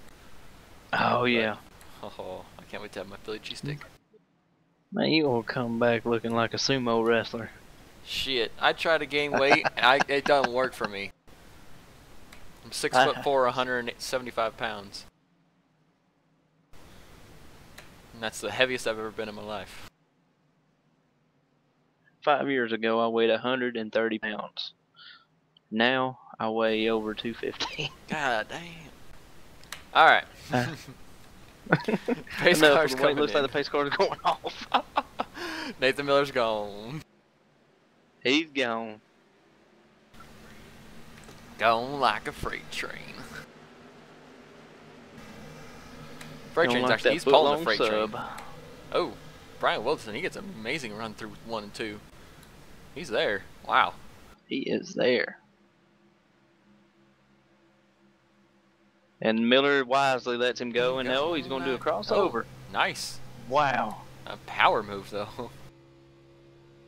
Oh yeah. Oh, I can't wait to have my Philly cheesesteak. Man, you gonna come back looking like a sumo wrestler. Shit, I try to gain weight, and it doesn't work for me. I'm 6'4", 175 pounds. And that's the heaviest I've ever been in my life. 5 years ago, I weighed 130 pounds. Now, I weigh over 250. God damn. Alright. Pace car's coming looks in. like the pace car is going off. Nathan Miller's gone. He's gone. Gone like a freight train. Freight train's actually, he's pulling the freight train. Oh, Brian Wilson, he gets an amazing run through 1 and 2. He's there. Wow. He is there. And Miller wisely lets him go, and now he's going to do a crossover. Oh, nice. Wow. A power move, though.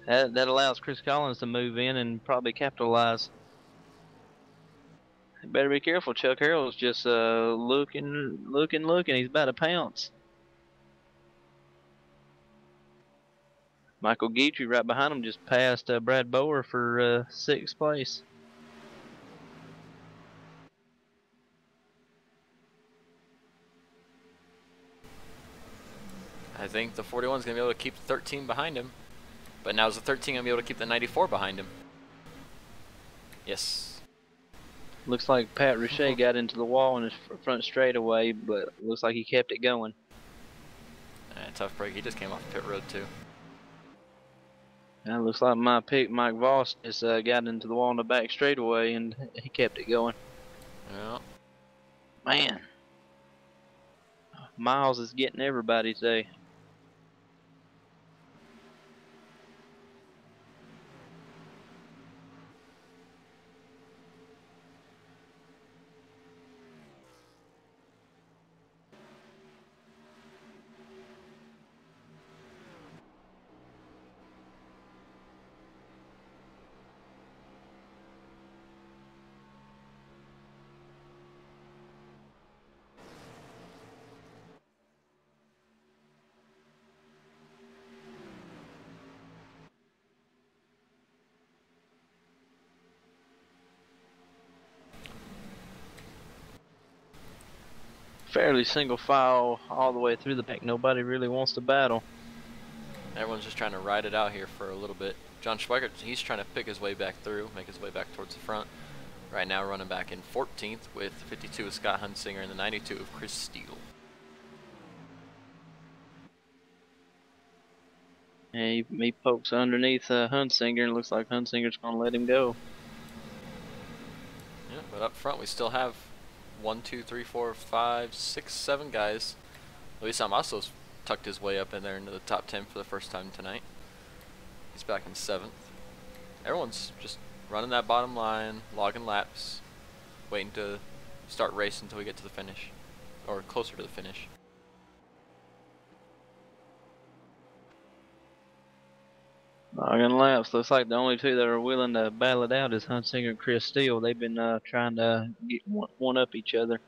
That allows Chris Collins to move in and probably capitalize. You better be careful. Chuck Harrell's just looking. He's about to pounce. Michael Guidry right behind him just passed Brad Bower for 6th place. I think the 41's going to be able to keep 13 behind him. But now is the 13 going to be able to keep the 94 behind him? Yes. Looks like Pat Richey got into the wall in his front straightaway, but looks like he kept it going. Tough break. He just came off pit road too. That looks like my pick, Mike Voss, just got into the wall in the back straightaway, and he kept it going. Yeah. Man. Miles is getting everybody today. Fairly single file all the way through the pack. Nobody really wants to battle. Everyone's just trying to ride it out here for a little bit. John Schweikert, he's trying to pick his way back through, make his way back towards the front. Right now running back in 14th with 52 of Scott Hunsinger and the 92 of Chris Steele. And he pokes underneath Hunsinger, and it looks like Hunsinger's going to let him go. Yeah, but up front we still have 1, 2, 3, 4, 5, 6, 7 guys. Luis Amaso's tucked his way up in there into the top 10 for the first time tonight. He's back in 7th. Everyone's just running that bottom line, logging laps, waiting to start racing until we get to the finish, or closer to the finish. Not gonna lapse. Looks like the only two that are willing to battle it out is Hunsinger and Chris Steele. They've been trying to get one up each other.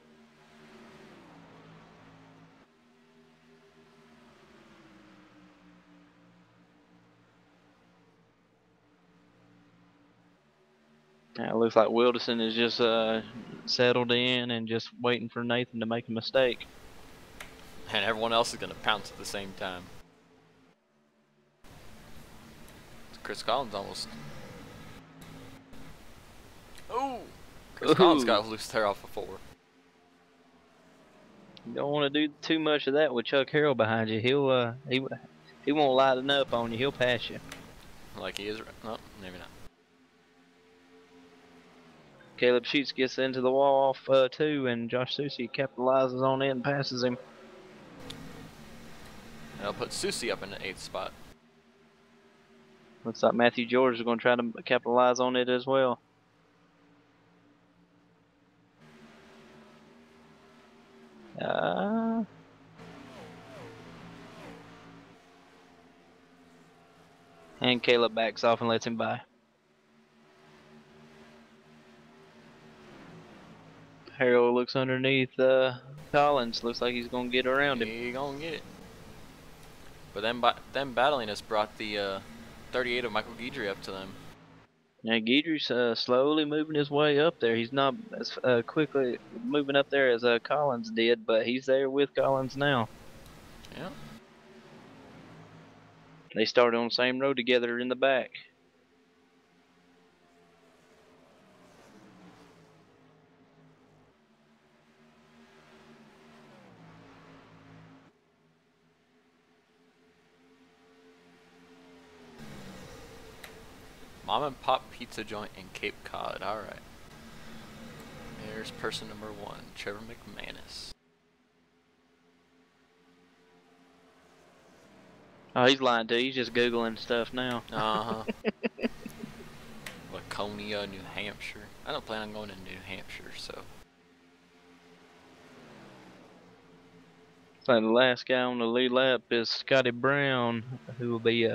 Now it looks like Wilderson is just settled in and just waiting for Nathan to make a mistake. And everyone else is going to pounce at the same time. Chris Collins almost. Oh! Chris Collins got loose there off of 4. You don't want to do too much of that with Chuck Harrell behind you. He won't lighten up on you. He'll pass you. Like he is. No, maybe not. Caleb Sheets gets into the wall off 2, and Josh Susie capitalizes on it and passes him. And I'll put Susie up in the 8th spot. Looks like Matthew George is going to try to capitalize on it as well. And Caleb backs off and lets him by. Harold looks underneath Collins. Looks like he's going to get around him. He's going to get it. But them battling has brought the 38 of Michael Guidry up to them. Now Guidry's slowly moving his way up there. He's not as quickly moving up there as Collins did, but he's there with Collins now. Yeah. They started on the same road together in the back. Mom and Pop Pizza Joint in Cape Cod. Alright. Here's person number 1, Trevor McManus. Oh, he's lying too. He's just Googling stuff now. Uh-huh. Laconia, New Hampshire. I don't plan on going to New Hampshire, so. So the last guy on the lead lap is Scotty Brown, who will be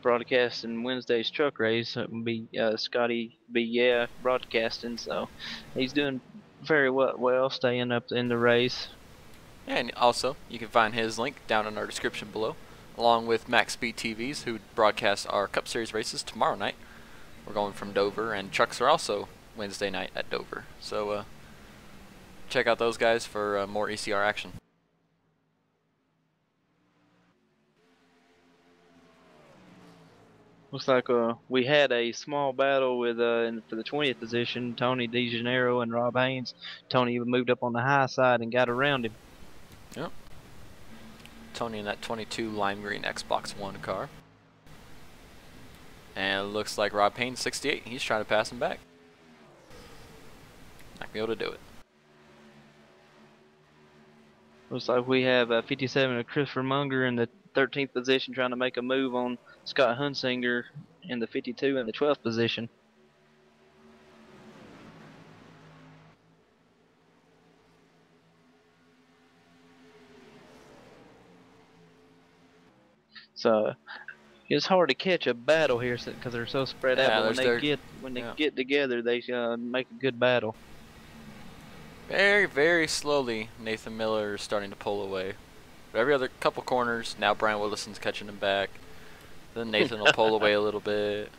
broadcasting Wednesday's truck race. It will be Scotty B. broadcasting, so he's doing very well, staying up in the race. And also, you can find his link down in our description below, along with Max Speed TVs, who broadcast our Cup Series races tomorrow night. We're going from Dover, and trucks are also Wednesday night at Dover. So check out those guys for more ECR action. Looks like we had a small battle with for the 20th position, Tony DeGennaro and Rob Haynes. Tony moved up on the high side and got around him. Yep. Tony in that 22 lime green Xbox One car. And it looks like Rob Haynes, 68, he's trying to pass him back. Not gonna be able to do it. Looks like we have 57 of Christopher Munger in the 13th position trying to make a move on Scott Hunsinger in the 52 in the 12th position. So it's hard to catch a battle here because they're so spread out. But when they get together, they make a good battle. Very, very slowly, Nathan Miller is starting to pull away. But every other couple corners, now Brian Willison's catching him back. Then Nathan will pull away a little bit.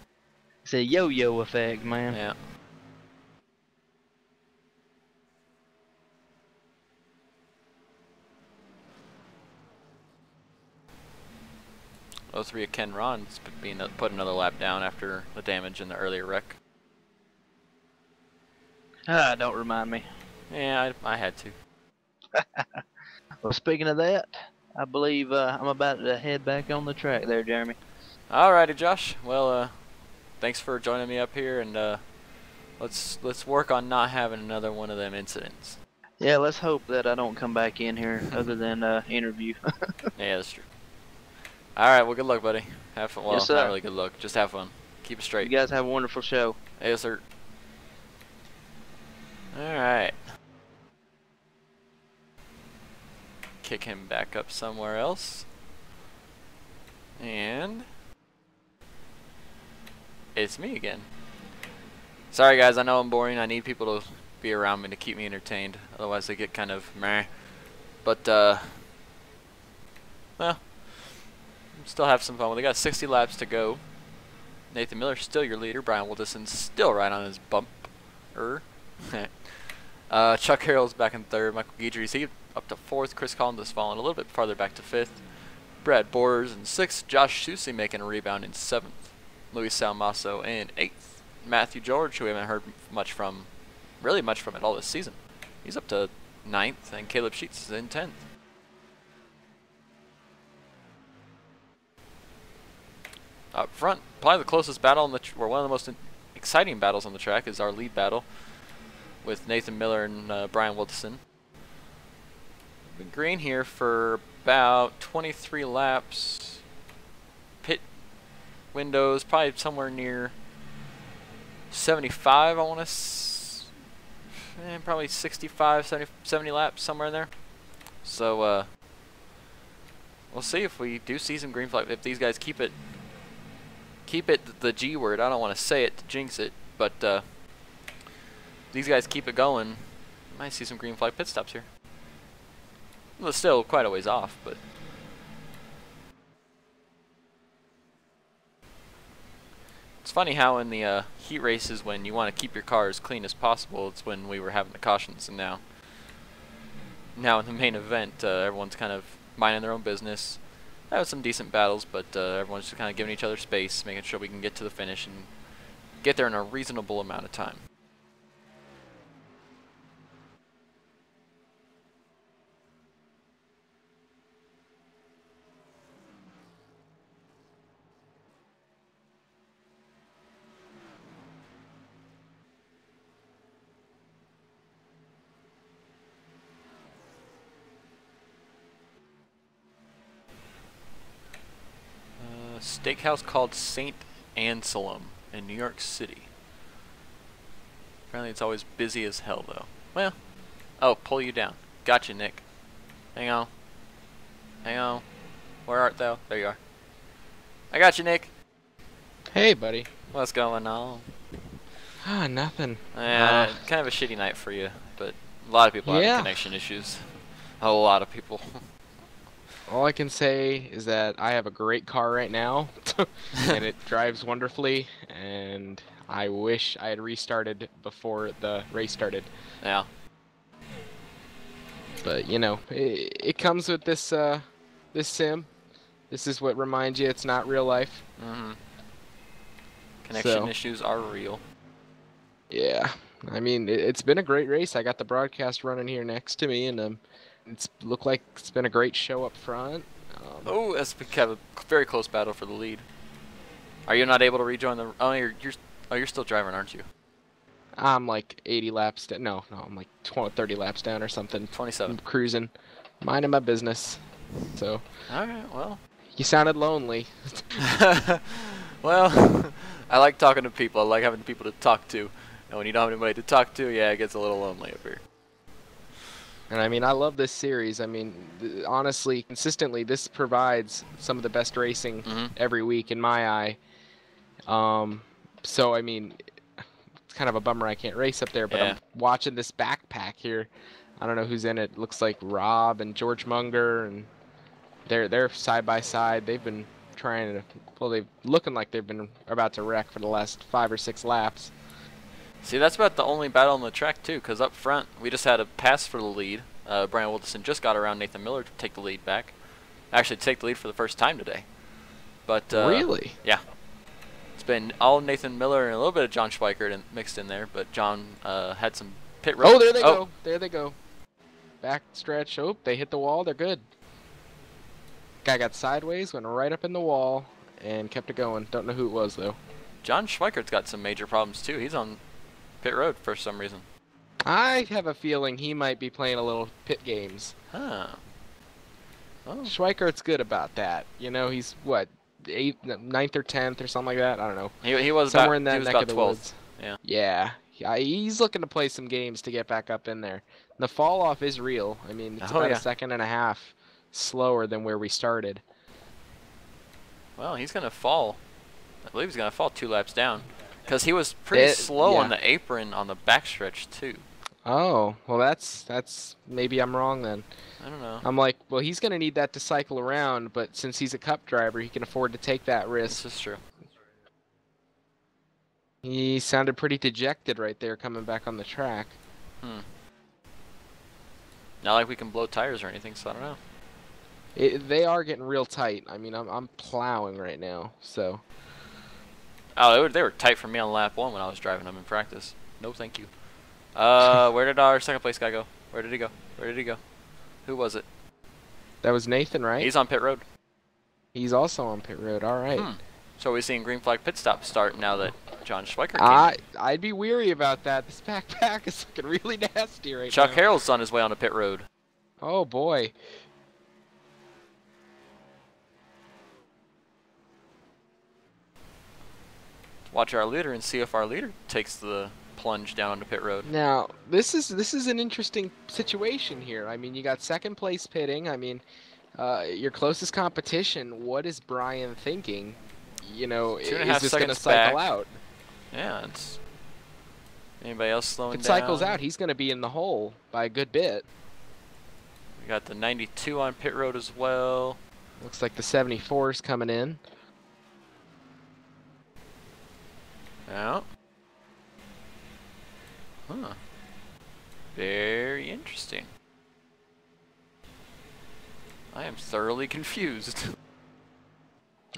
It's a yo-yo effect, man. Yeah. O3 of Ken Ron's being put another lap down after the damage in the earlier wreck. Ah, don't remind me. Yeah, I had to. Well, speaking of that, I believe I'm about to head back on the track there, Jeremy. Alrighty, Josh. Well, thanks for joining me up here, and let's work on not having another one of them incidents. Yeah, let's hope that I don't come back in here other than interview. Yeah, that's true. Alright, well, good luck, buddy. Have fun. Well, yes, sir. Not really good luck. Just have fun. Keep it straight. You guys have a wonderful show. Yes, sir. Alright. Kick him back up somewhere else. And It's me again. Sorry guys, I know I'm boring. I need people to be around me to keep me entertained. Otherwise I get kind of meh. But, well, still have some fun. Well, they got 60 laps to go. Nathan Miller still your leader. Brian Wilderson still right on his bumper. Chuck Harrell's back in third. Michael Guidry, he up to fourth. Chris Collins has fallen a little bit farther back to fifth. Brad Borders in sixth. Josh Susie making a rebound in seventh. Luis Salmaso in eighth. Matthew George, who we haven't heard really much from at all this season, he's up to ninth, and Caleb Sheets is in 10th. Up front, probably the closest battle on the or one of the most exciting battles on the track is our lead battle with Nathan Miller and Brian Wilderson. Been green here for about 23 laps. Pit windows probably somewhere near 75, I want to probably 65, 70 laps, somewhere in there. So we'll see if we do see some green flag. If these guys keep it the G word. I don't want to say it to jinx it, but these guys keep it going. Might see some green flag pit stops here. Well, it's still quite a ways off, but it's funny how in the heat races, when you want to keep your car as clean as possible, it's when we were having the cautions, and now in the main event, everyone's kind of minding their own business. That was some decent battles, but everyone's just kind of giving each other space, making sure we can get to the finish and get there in a reasonable amount of time. Steakhouse called St. Anselm in New York City. Apparently it's always busy as hell though. Well, oh, pull you down. Gotcha, Nick. Hang on. Hang on. Where art thou? There you are. I got you, Nick. Hey, buddy. What's going on? Ah, nothing. Kind of a shitty night for you, but a lot of people have connection issues. A lot of people. All I can say is that I have a great car right now, and it drives wonderfully, and I wish I had restarted before the race started. Yeah. But, you know, it comes with this this sim. This is what reminds you it's not real life. Mm-hmm. Connection issues are real. Yeah. I mean, it's been a great race. I got the broadcast running here next to me, and it's looked like it's been a great show up front. Oh, that's kind of a very close battle for the lead. Are you not able to rejoin the? Oh, you're still driving, aren't you? I'm like 80 laps down. No, I'm like 30 laps down or something. 27. I'm cruising, minding my business. So. All right. Well. You sounded lonely. Well, I like talking to people. I like having people to talk to. And when you don't have anybody to talk to, yeah, it gets a little lonely up here. And I mean, I love this series. I mean, honestly, consistently, this provides some of the best racing every week in my eye. So, I mean, it's kind of a bummer I can't race up there, but I'm watching this backpack here. I don't know who's in it. Looks like Rob and George Munger, and they're side by side. They've been trying to, well, they're looking like they've been about to wreck for the last 5 or 6 laps. See, that's about the only battle on the track, too, because up front, we just had a pass for the lead. Brian Wilderson just got around Nathan Miller to take the lead back. Actually, take the lead for the first time today. But really? Yeah. It's been all Nathan Miller and a little bit of John Schweikert mixed in there, but John had some pit road. Oh, there they go. There they go. Back stretch. Oh, they hit the wall. They're good. Guy got sideways, went right up in the wall, and kept it going. Don't know who it was, though. John Schweikert's got some major problems, too. He's on pit road for some reason. I have a feeling he might be playing a little pit games. Huh. Oh. Schweikert's good about that. You know, he's what, 8th, 9th or 10th or something like that. I don't know. He was somewhere about, in that neck of the 12th. woods. Yeah. Yeah. He's looking to play some games to get back up in there. The fall off is real. I mean, it's about a second and a half slower than where we started. Well, he's gonna fall I believe he's going to fall 2 laps down. Because he was pretty slow yeah. on the apron on the backstretch, too. Oh, well, that's maybe I'm wrong then. I don't know. I'm like, well, he's gonna need that to cycle around, but since he's a Cup driver, he can afford to take that risk. This is true. He sounded pretty dejected right there coming back on the track. Not like we can blow tires or anything, so I don't know. They are getting real tight. I mean, I'm plowing right now, so. Oh, they were tight for me on lap 1 when I was driving them in practice. No, thank you. Where did our second place guy go? Where did he go? Where did he go? Who was it? That was Nathan, right? He's on pit road. He's also on pit road. All right. So we're seeing green flag pit stop start now that John Schweiker came in. I'd be weary about that. This backpack is looking really nasty right Chuck now. Harrell's on his way on the pit road. Oh boy. Watch our leader and see if our leader takes the plunge down onto pit road. Now, this is an interesting situation here. I mean, you got second place pitting. I mean, your closest competition. What is Brian thinking? You know, 2.5 is this going to seconds cycle back. out? Yeah, it's... Anybody else slowing If it down? cycles out, he's going to be in the hole by a good bit. We got the 92 on pit road as well. Looks like the 74 is coming in. Yeah. Huh. Very interesting. I am thoroughly confused.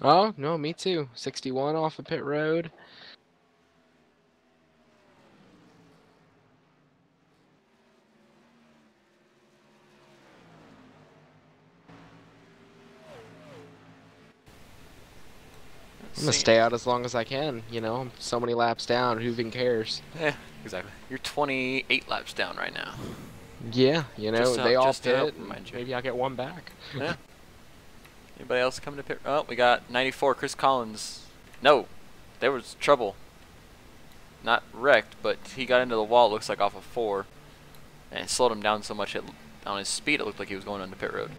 Oh, no, me too. 61 off of pit road. I'm gonna stay out as long as I can, you know. I'm so many laps down, who even cares? Yeah, exactly. You're 28 laps down right now. Yeah, you know, Just to- they all just to help pit. And remind you. maybe I'll get one back. Yeah. Anybody else coming to pit? Oh, we got 94, Chris Collins. No, there was trouble. Not wrecked, but he got into the wall, it looks like off of 4. And it slowed him down so much on his speed, it looked like he was going onto pit road.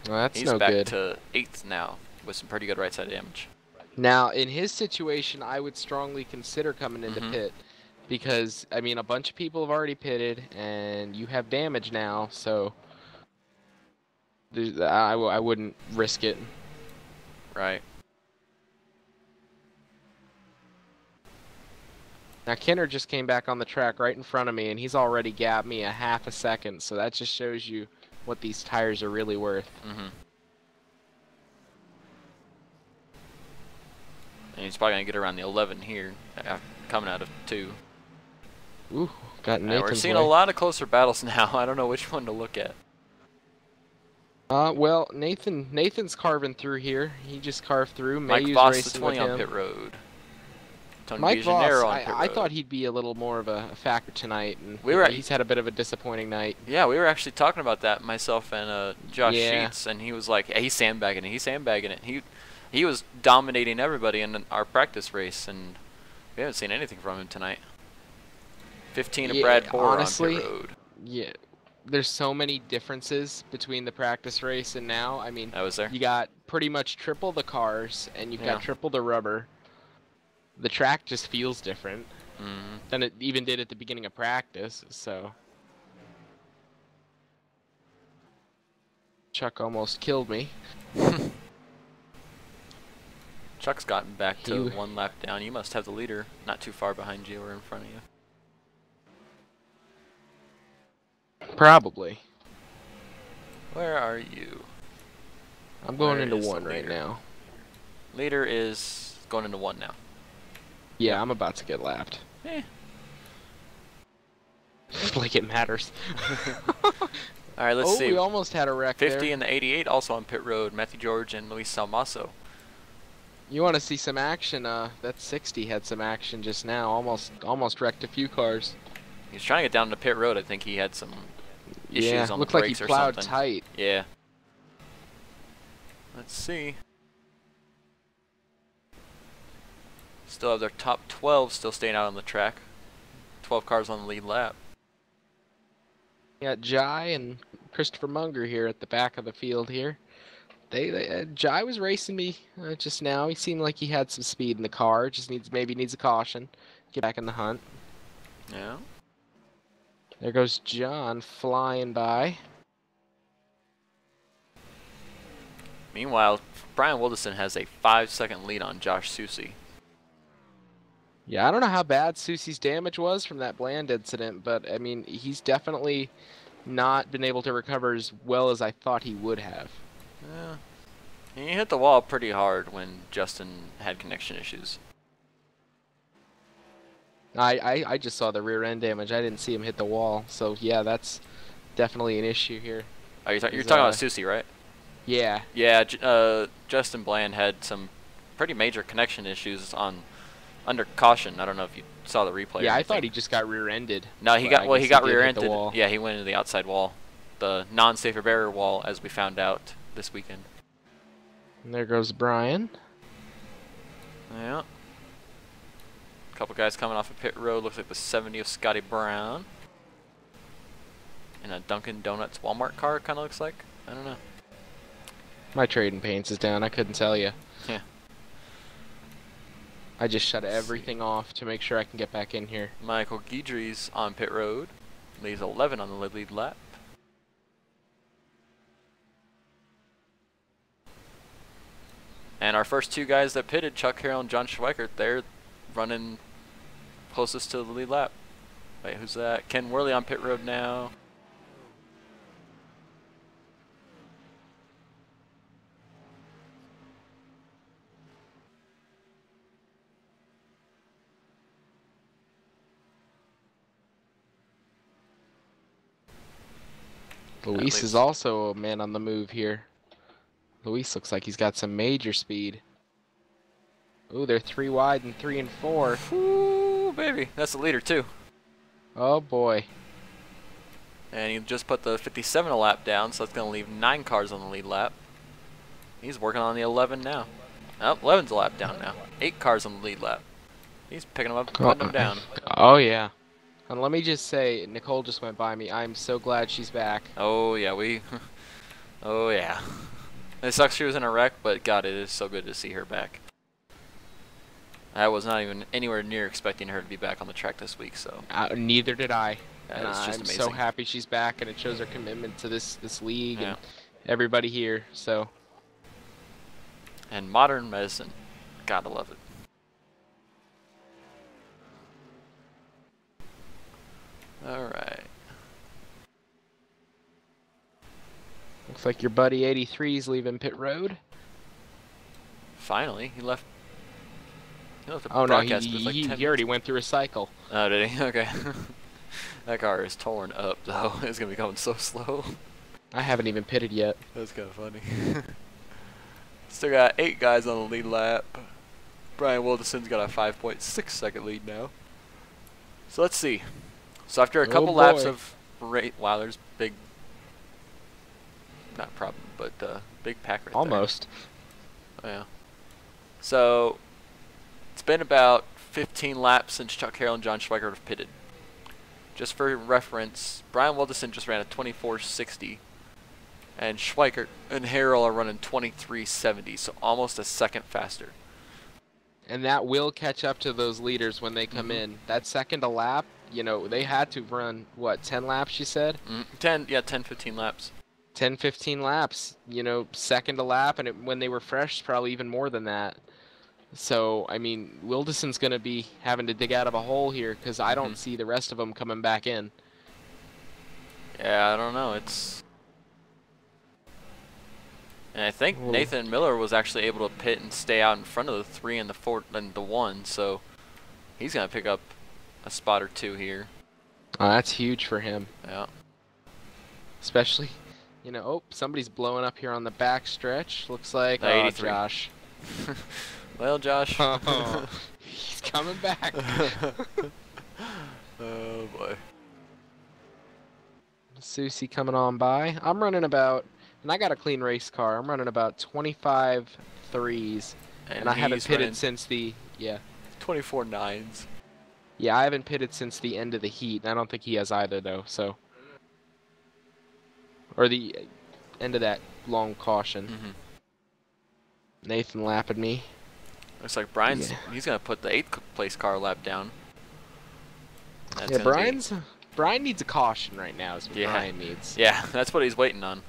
Well, that's He's no back good. to 8th now with some pretty good right side damage. Now, in his situation, I would strongly consider coming into Mhm. pit because, I mean, a bunch of people have already pitted, and you have damage now, so I wouldn't risk it. Right. Now, Kenner just came back on the track right in front of me, and he's already gapped me a half a second, so that just shows you what these tires are really worth. Mm-hmm. And he's probably going to get around the 11 here, coming out of 2. Ooh, got Nathan's We're seeing way. a lot of closer battles now. I don't know which one to look at. Well, Nathan's carving through here. He just carved through. Mike Mayu's Voss, the racing 20 with on him. pit road. Tony Mike Voss, DeGennaro on pit I road. thought he'd be a little more of a factor tonight, and We were- he's had a bit of a disappointing night. Yeah, we were actually talking about that, myself and Josh Yeah. Sheets, and he was like, hey, he's sandbagging it, he's sandbagging it. He was dominating everybody in our practice race, and we haven't seen anything from him tonight. 15 of Yeah, Brad Bohr honestly, on pit road. Yeah, there's so many differences between the practice race and now. I mean, That was there. you got pretty much triple the cars, and you've Yeah. got triple the rubber. The track just feels different Mm-hmm. than it even did at the beginning of practice, so. Chuck almost killed me. Chuck's gotten back to You- 1 lap down. You must have the leader not too far behind you or in front of you. Probably. Where are you? I'm going Where into is the 1 right leader? now. Leader is going into 1 now. Yeah, I'm about to get lapped. Eh. Like it matters. All right, let's Oh, see. we almost had a wreck 50 there. and the 88 also on pit road. Matthew George and Luis Salmaso. You want to see some action? That 60 had some action just now. Almost wrecked a few cars. He's trying to get down to pit road. I think he had some issues Yeah, on looked the like he brakes or plowed something. tight. Yeah. Let's see. Still have their top 12 still staying out on the track. 12 cars on the lead lap. Got Jai and Christopher Munger here at the back of the field here. Jai was racing me just now. He seemed like he had some speed in the car. Just maybe needs a caution. Get back in the hunt. Yeah. There goes John flying by. Meanwhile, Brian Wilderson has a 5-second lead on Josh Susie. Yeah, I don't know how bad Susie's damage was from that Bland incident, but I mean, he's definitely not been able to recover as well as I thought he would have. Yeah. He hit the wall pretty hard when Justin had connection issues. I just saw the rear end damage. I didn't see him hit the wall. So yeah, that's definitely an issue here. Oh, you're talking about Susie, right? Yeah. Yeah, Justin Bland had some pretty major connection issues under caution. I don't know if you saw the replay. Yeah, I thought he just got rear-ended. No, he got rear-ended. Wall. Yeah, he went into the outside wall, the non-safer barrier wall, as we found out this weekend. And there goes Brian. Yeah. A couple guys coming off of pit road. Looks like the 70 of Scotty Brown. In a Dunkin' Donuts Walmart car, kind of looks like. I don't know. My trading paints is down. I couldn't tell you. Yeah. I just shut everything off to make sure I can get back in here. Michael Guidry's on pit road. Leads 11 on the lead lap. And our first two guys that pitted, Chuck Carroll and John Schweikert, they're running closest to the lead lap. Wait, who's that? Ken Worley on pit road now. Luis is also a man on the move here. Luis looks like he's got some major speed. Ooh, they're 3 wide and 3 and 4. Ooh, baby. That's the leader, too. Oh, boy. And he just put the 57 a lap down, so that's going to leave 9 cars on the lead lap. He's working on the 11 now. Oh, 11's a lap down now. 8 cars on the lead lap. He's picking them up and putting them down. Oh, yeah. And let me just say, Nicole just went by me. I'm so glad she's back. Oh, yeah, oh, yeah. It sucks she was in a wreck, but God, it is so good to see her back. I was not even anywhere near expecting her to be back on the track this week, so. Neither did I. It's just I'm amazing. so happy she's back, and it shows her commitment to this league Yeah. and everybody here. So. And modern medicine. Gotta love it. Alright. Looks like your buddy 83's leaving pit road. Finally, he left the Oh no, broadcast booth like 10 he already went through a cycle. Oh, did he? Okay. That car is torn up, though. It's going to be going so slow. I haven't even pitted yet. That's kind of funny. Still got 8 guys on the lead lap. Brian Wilderson's got a 5.6 second lead now. So let's see. So after a couple laps of wow, there's big, not problem, but big pack right Almost. there. Oh, yeah. So it's been about 15 laps since Chuck Carroll and John Schweikert have pitted. Just for reference, Brian Wilderson just ran a 24.60, and Schweikert and Harrell are running 23.70, so almost a second faster. And that will catch up to those leaders when they come in. That second a lap, you know, they had to run, what, 10 laps, you said? 10, 15 laps. 10, 15 laps, you know, second a lap, and when they were fresh, probably even more than that. So, I mean, Wilderson's going to be having to dig out of a hole here because I don't see the rest of them coming back in. Yeah, I don't know. And I think Nathan Miller was actually able to pit and stay out in front of the 3 and the 4 and the 1, so he's going to pick up a spot or 2 here. Oh, that's huge for him. Yeah. Especially, you know, oh, somebody's blowing up here on the back stretch. Looks like, The 83. Josh. Well, Josh. Oh, he's coming back. Oh, boy. Susie coming on by. I'm running about, and I got a clean race car. I'm running about 25 threes, and I haven't pitted since the 24 nines. Yeah, I haven't pitted since the end of the heat, and I don't think he has either, though. So, or the end of that long caution. Nathan lapping me. Looks like Brian's. Yeah. He's gonna put the 8th place car lap down. That's Yeah, gonna Brian needs a caution right now. Is what Yeah. Brian needs. Yeah, that's what he's waiting on.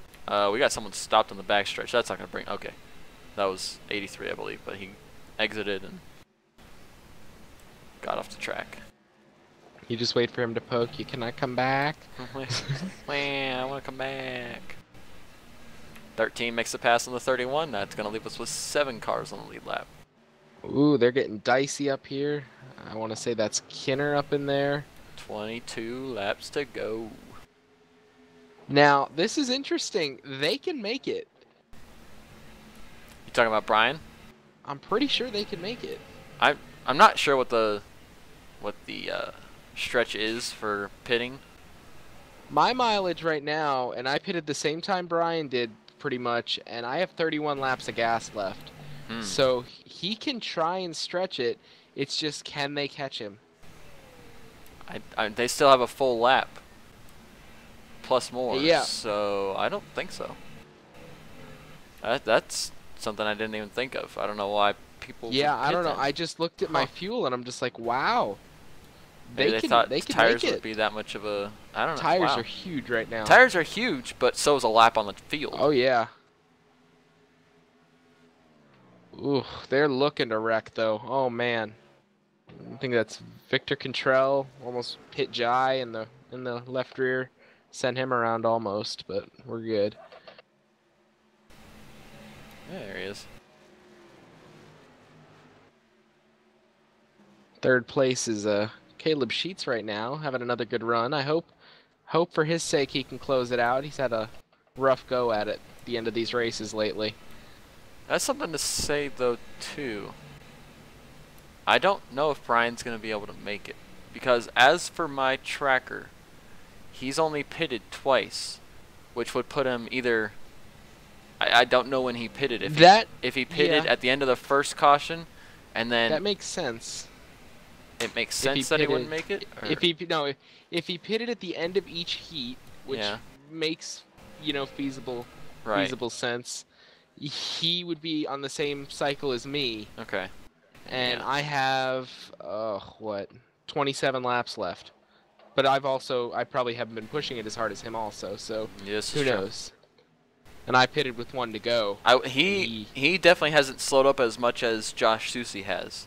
We got someone stopped on the backstretch. That's not gonna bring. Okay, that was 83, I believe, but he exited and got off the track. You just wait for him to poke you. Can I come back? Man, I want to come back. 13 makes the pass on the 31. That's gonna leave us with 7 cars on the lead lap. Ooh, they're getting dicey up here. I want to say that's Kinner up in there. 22 laps to go. Now, this is interesting. They can make it. You talking about Brian? I'm pretty sure they can make it. I'm not sure what the stretch is for pitting. My mileage right now, and I pitted the same time Brian did pretty much, and I have 31 laps of gas left. So he can try and stretch it. It's just, can they catch him? They still have a full lap. Plus more. Yeah. So I don't think so. That's something I didn't even think of. I don't know why people. Yeah, would I pit don't know. then. I just looked at my fuel and I'm just like, wow. Maybe they can, thought they can tires make would it. be that much of a. I don't know. Tires Wow. are huge right now. Tires are huge, but so is a lap on the field. Oh yeah. Ooh, they're looking to wreck though. Oh man. I think that's Victor Cantrell almost hit Jai in the left rear. Sent him around almost, but we're good. Yeah, there he is. Third place is Caleb Sheets right now, having another good run. I hope for his sake he can close it out. He's had a rough go at it at the end of these races lately. That's something to say though too. I don't know if Brian's gonna be able to make it because as for my tracker, he's only pitted twice, which would put him either. I don't know when he pitted. If he pitted yeah. at the end of the first caution, and then That makes sense. it makes If he sense that he wouldn't pitted- make it. Or? If he pitted at the end of each heat, which Yeah. makes feasible Right. sense, he would be on the same cycle as me, Okay. and Yeah. I have 27 laps left. But I probably haven't been pushing it as hard as him also, so Yes. who knows? And I pitted with 1 to go. He definitely hasn't slowed up as much as Josh Susie has.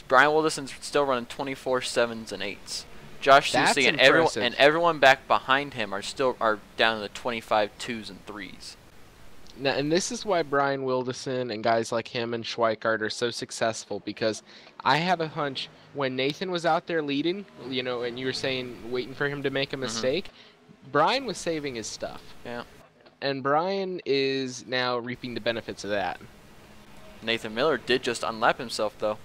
Brian Wilderson's still running 24/7s and 8s. Josh That's Susie and impressive. everyone back behind him are down in the 25 2s and 3s. Now, and this is why Brian Wilderson and guys like him and Schweikart are so successful, because I have a hunch when Nathan was out there leading, and you were saying waiting for him to make a mistake, Brian was saving his stuff. Yeah. And Brian is now reaping the benefits of that. Nathan Miller did just unlap himself though.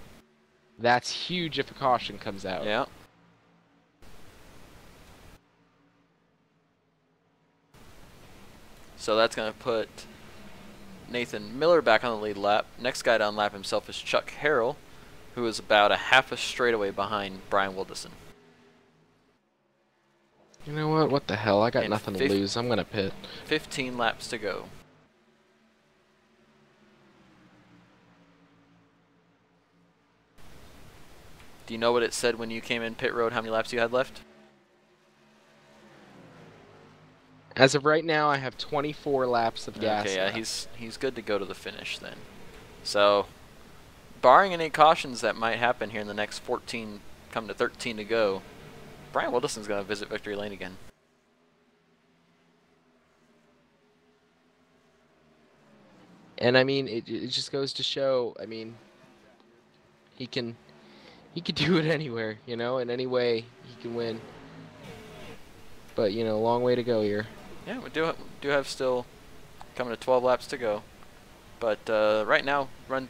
That's huge if a caution comes out. Yeah. So that's going to put Nathan Miller back on the lead lap. Next guy to unlap himself is Chuck Harrell, who is about a half a straightaway behind Brian Wilderson. You know what? What the hell? I got And nothing to lose. I'm going to pit. 15 laps to go. Do you know what it said when you came in pit road, how many laps you had left? As of right now, I have 24 laps of gas. Okay, yeah, left. he's good to go to the finish then. So, barring any cautions that might happen here in the next 14, come to 13 to go, Brian Wilderson's going to visit victory lane again. And I mean, it just goes to show. I mean, he can do it anywhere, in any way he can win. But long way to go here. Yeah, we do have still coming to 12 laps to go. But right now, run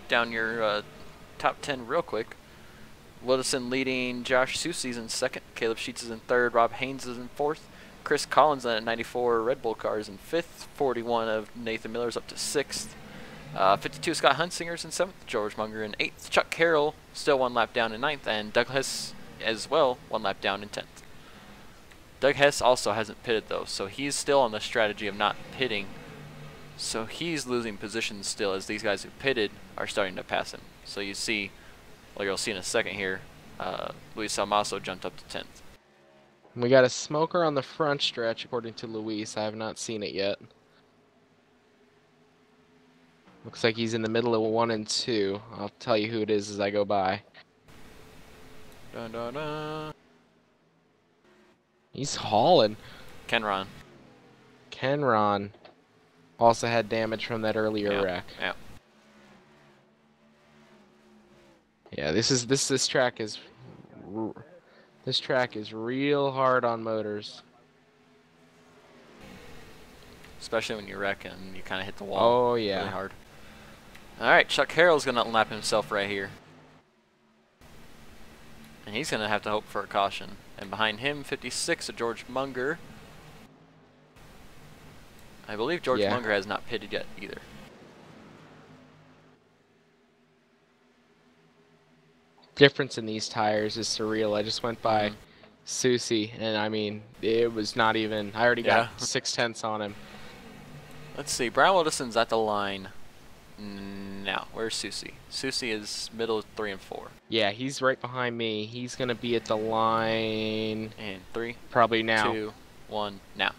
down your top 10 real quick. Wilderson leading, Josh Susie's in second, Caleb Sheets is in third, Rob Haynes is in fourth, Chris Collins at 94 Red Bull cars in fifth, 41 of Nathan Miller's up to sixth, 52 Scott Hunsinger's in seventh, George Munger in eighth, Chuck Carroll still 1 lap down in ninth, and Doug Hess as well 1 lap down in 10th. Doug Hess also hasn't pitted though, so he's still on the strategy of not pitting So he's losing position still as these guys who pitted are starting to pass him. So you see, like you'll see in a second here, Luis Almaso jumped up to 10th. We got a smoker on the front stretch, according to Luis. I have not seen it yet. Looks like he's in the middle of 1 and 2. I'll tell you who it is as I go by. Dun, dun, dun. He's hauling. Kenron. Kenron also had damage from that earlier wreck. Yeah. Yeah, this track is real hard on motors. Especially when you wreck and you kind of hit the wall. Oh yeah. Really hard. All right, Chuck Harrell's gonna lap himself right here, and he's gonna have to hope for a caution. And behind him, 56, George Munger. I believe George Munger has not pitted yet either. Difference in these tires is surreal. I just went by Susie, and I mean, it was not even. I already got 0.6 on him. Let's see. Brian Wilderson's at the line. Now, where's Susie? Susie is middle 3 and 4. Yeah, he's right behind me. He's gonna be at the line. And 3. Probably now. 2, 1, now.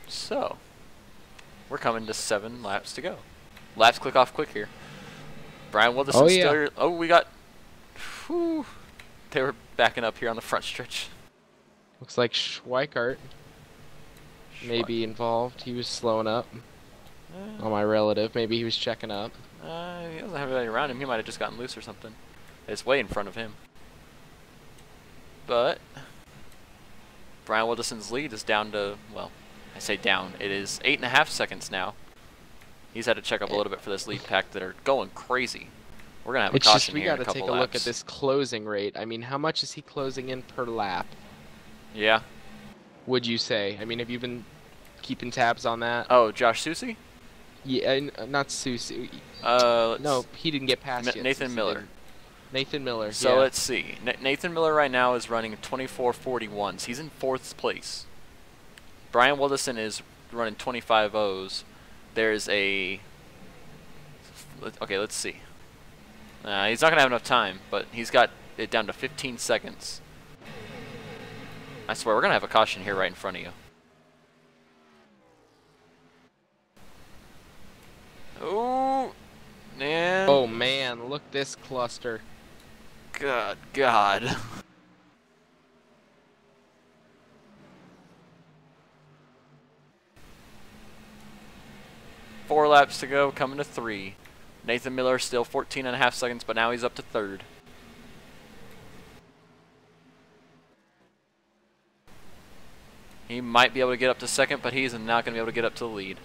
So, we're coming to 7 laps to go. Laps click off quick here. Brian Wilderson still. Oh, we got. Whew, they were backing up here on the front stretch. Looks like Schweikart may be involved. He was slowing up on my relative. Maybe he was checking up. He doesn't have anybody around him. He might have just gotten loose or something. It's way in front of him. But Brian Wilderson's lead is down to, well, I say down. It is 8.5 seconds now. He's had to check up a little bit for this lead pack that are going crazy. We're gonna have a caution here in a couple laps. We gotta take a look at this closing rate. I mean, how much is he closing in per lap? Yeah. Would you say? I mean, have you been keeping tabs on that? Oh, Josh Susie? Yeah, not Susie. No, he didn't get past yet. Nathan Miller. Nathan Miller. So let's see. Nathan Miller right now is running 24.41s. He's in 4th place. Brian Wilderson is running 25.0s. There's a. Okay, let's see. He's not gonna have enough time, but he's got it down to 15 seconds. I swear, we're gonna have a caution here right in front of you. Oh, man. Oh man, look this cluster. God. 4 laps to go, coming to 3. Nathan Miller still 14.5 seconds, but now he's up to 3rd. He might be able to get up to 2nd, but he's not going to be able to get up to the lead.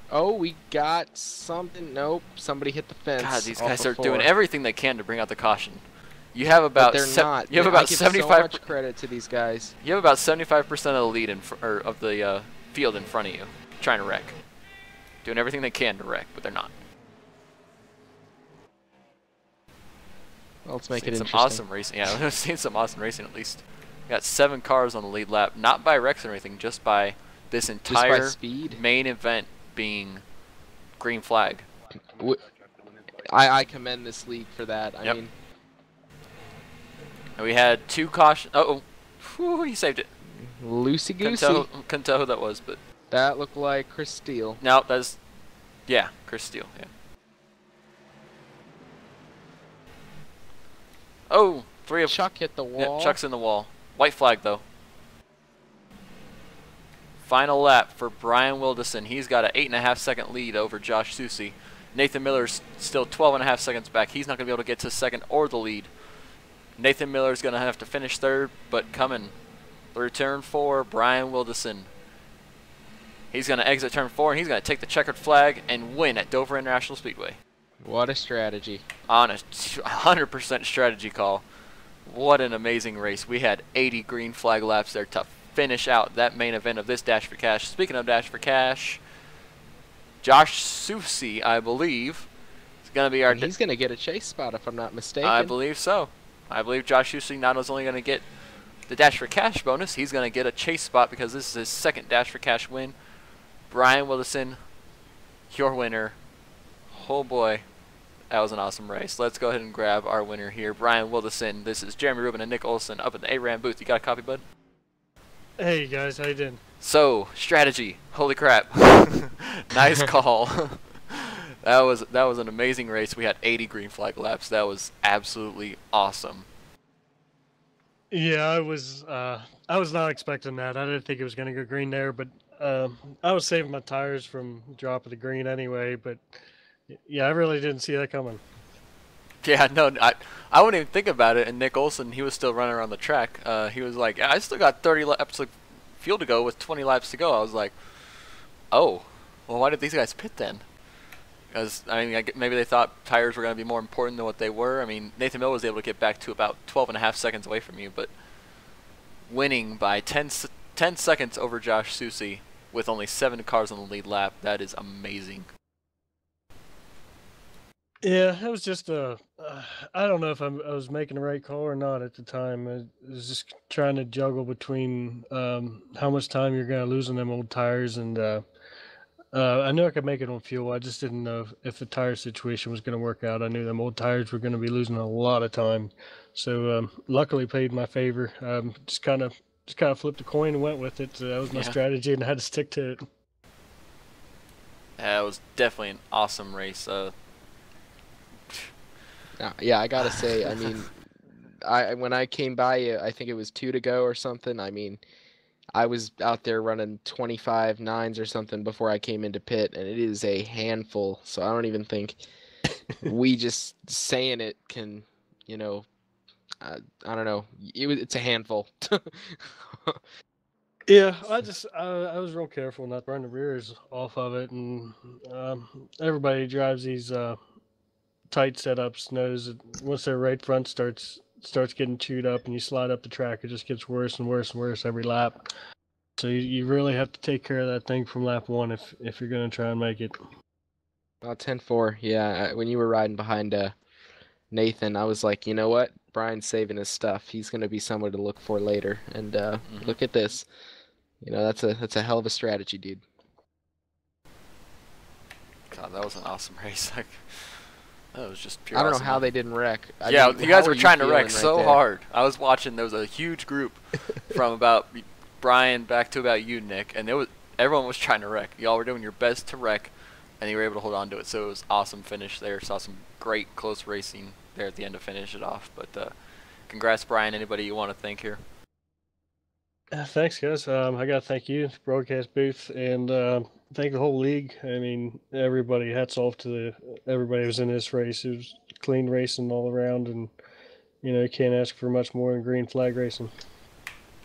Oh, we got something. Nope, somebody hit the fence. God, these guys are doing everything they can to bring out the caution. You have about. But they're not. You have about 75%. So much credit to these guys. You have about 75% of the lead of the field in front of you, trying to wreck, doing everything they can to wreck, but they're not. Well, let's make it interesting. Some awesome racing. Yeah, we've seen some awesome racing at least. We got 7 cars on the lead lap, not by wrecks or anything, just by this entire main event being green flag. I commend this league for that. I mean, and we had 2 cautions. Whew, he saved it. Loosey goosey. Couldn't tell who that was, but that looked like Chris Steele. No, that's Chris Steele. Yeah. Oh, 3 of Chuck hit the wall. Yeah, Chuck's in the wall. White flag though. Final lap for Brian Wilderson. He's got an 8.5 second lead over Josh Susie. Nathan Miller's still 12.5 seconds back. He's not going to be able to get to 2nd or the lead. Nathan Miller's going to have to finish 3rd, but coming through turn 4, Brian Wilderson. He's going to exit turn 4, and he's going to take the checkered flag and win at Dover International Speedway. What a strategy. On a 100% strategy call. What an amazing race. We had 80 green flag laps there to finish out that main event of this Dash for Cash. Speaking of Dash for Cash, Josh Susie, I believe, is going to be our... And he's going to get a chase spot if I'm not mistaken. I believe so. I believe Josh Susie not only going to get the Dash for Cash bonus, he's going to get a chase spot because this is his second Dash for Cash win. Brian Willison, your winner. Oh boy, that was an awesome race. Let's go ahead and grab our winner here. Brian Willison. This is Jeremy Rubin and Nick Olson up at the ARAM booth. You got a copy, bud? Hey guys, how you doing? So, strategy. Holy crap. Nice call. That was an amazing race. We had 80 green flag laps. That was absolutely awesome. Yeah, I was not expecting that. I didn't think it was going to go green there, but I was saving my tires from dropping the green anyway. But yeah, I really didn't see that coming. Yeah, no, I wouldn't even think about it. And Nick Olson, he was still running around the track. He was like, I still got 30 laps of fuel to go with 20 laps to go. I was like, oh, well, why did these guys pit then? Because, I mean, maybe they thought tires were going to be more important than what they were. I mean, Nathan Miller was able to get back to about 12.5 seconds away from you, but winning by 10 seconds over Josh Susi with only 7 cars on the lead lap, that is amazing. Yeah, it was just I don't know if I was making the right call or not at the time. I was just trying to juggle between how much time you're going to lose on them old tires, and I knew I could make it on fuel. I just didn't know if the tire situation was going to work out. I knew them old tires were going to be losing a lot of time, so luckily played in my favor. Just kind of flipped a coin and went with it. So that was my strategy, and I had to stick to it. It was definitely an awesome race. Yeah, I gotta say, I mean, when I came by you, I think it was 2 to go or something. I mean, I was out there running 25 nines or something before I came into pit, and it is a handful. So I don't even think we just saying it can, you know, I don't know. It's a handful. Yeah, I was real careful not to burn the rears off of it, and everybody drives these tight setups knows that once their right front starts getting chewed up and you slide up the track, it just gets worse and worse and worse every lap. So you really have to take care of that thing from lap 1 if you're going to try and make it. 10-4, yeah. When you were riding behind Nathan, I was like, you know what? Brian's saving his stuff. He's going to be someone to look for later. And look at this. You know, that's a hell of a strategy, dude. God, that was an awesome race. That was just pure I don't know awesome. how they didn't wreck. Yeah, you guys were trying to wreck right so there? hard. I was watching. There was a huge group from about Brian back to about you, Nick, and everyone was trying to wreck. Y'all were doing your best to wreck, and you were able to hold on to it. So it was awesome finish there. Saw some great close racing there at the end to finish it off. But congrats, Brian. Anybody you want to thank here? Thanks, guys. I got to thank you, broadcast booth, and thank the whole league. I mean, everybody. Hats off to everybody who was in this race. It was clean racing all around, and you know, you can't ask for much more than green flag racing.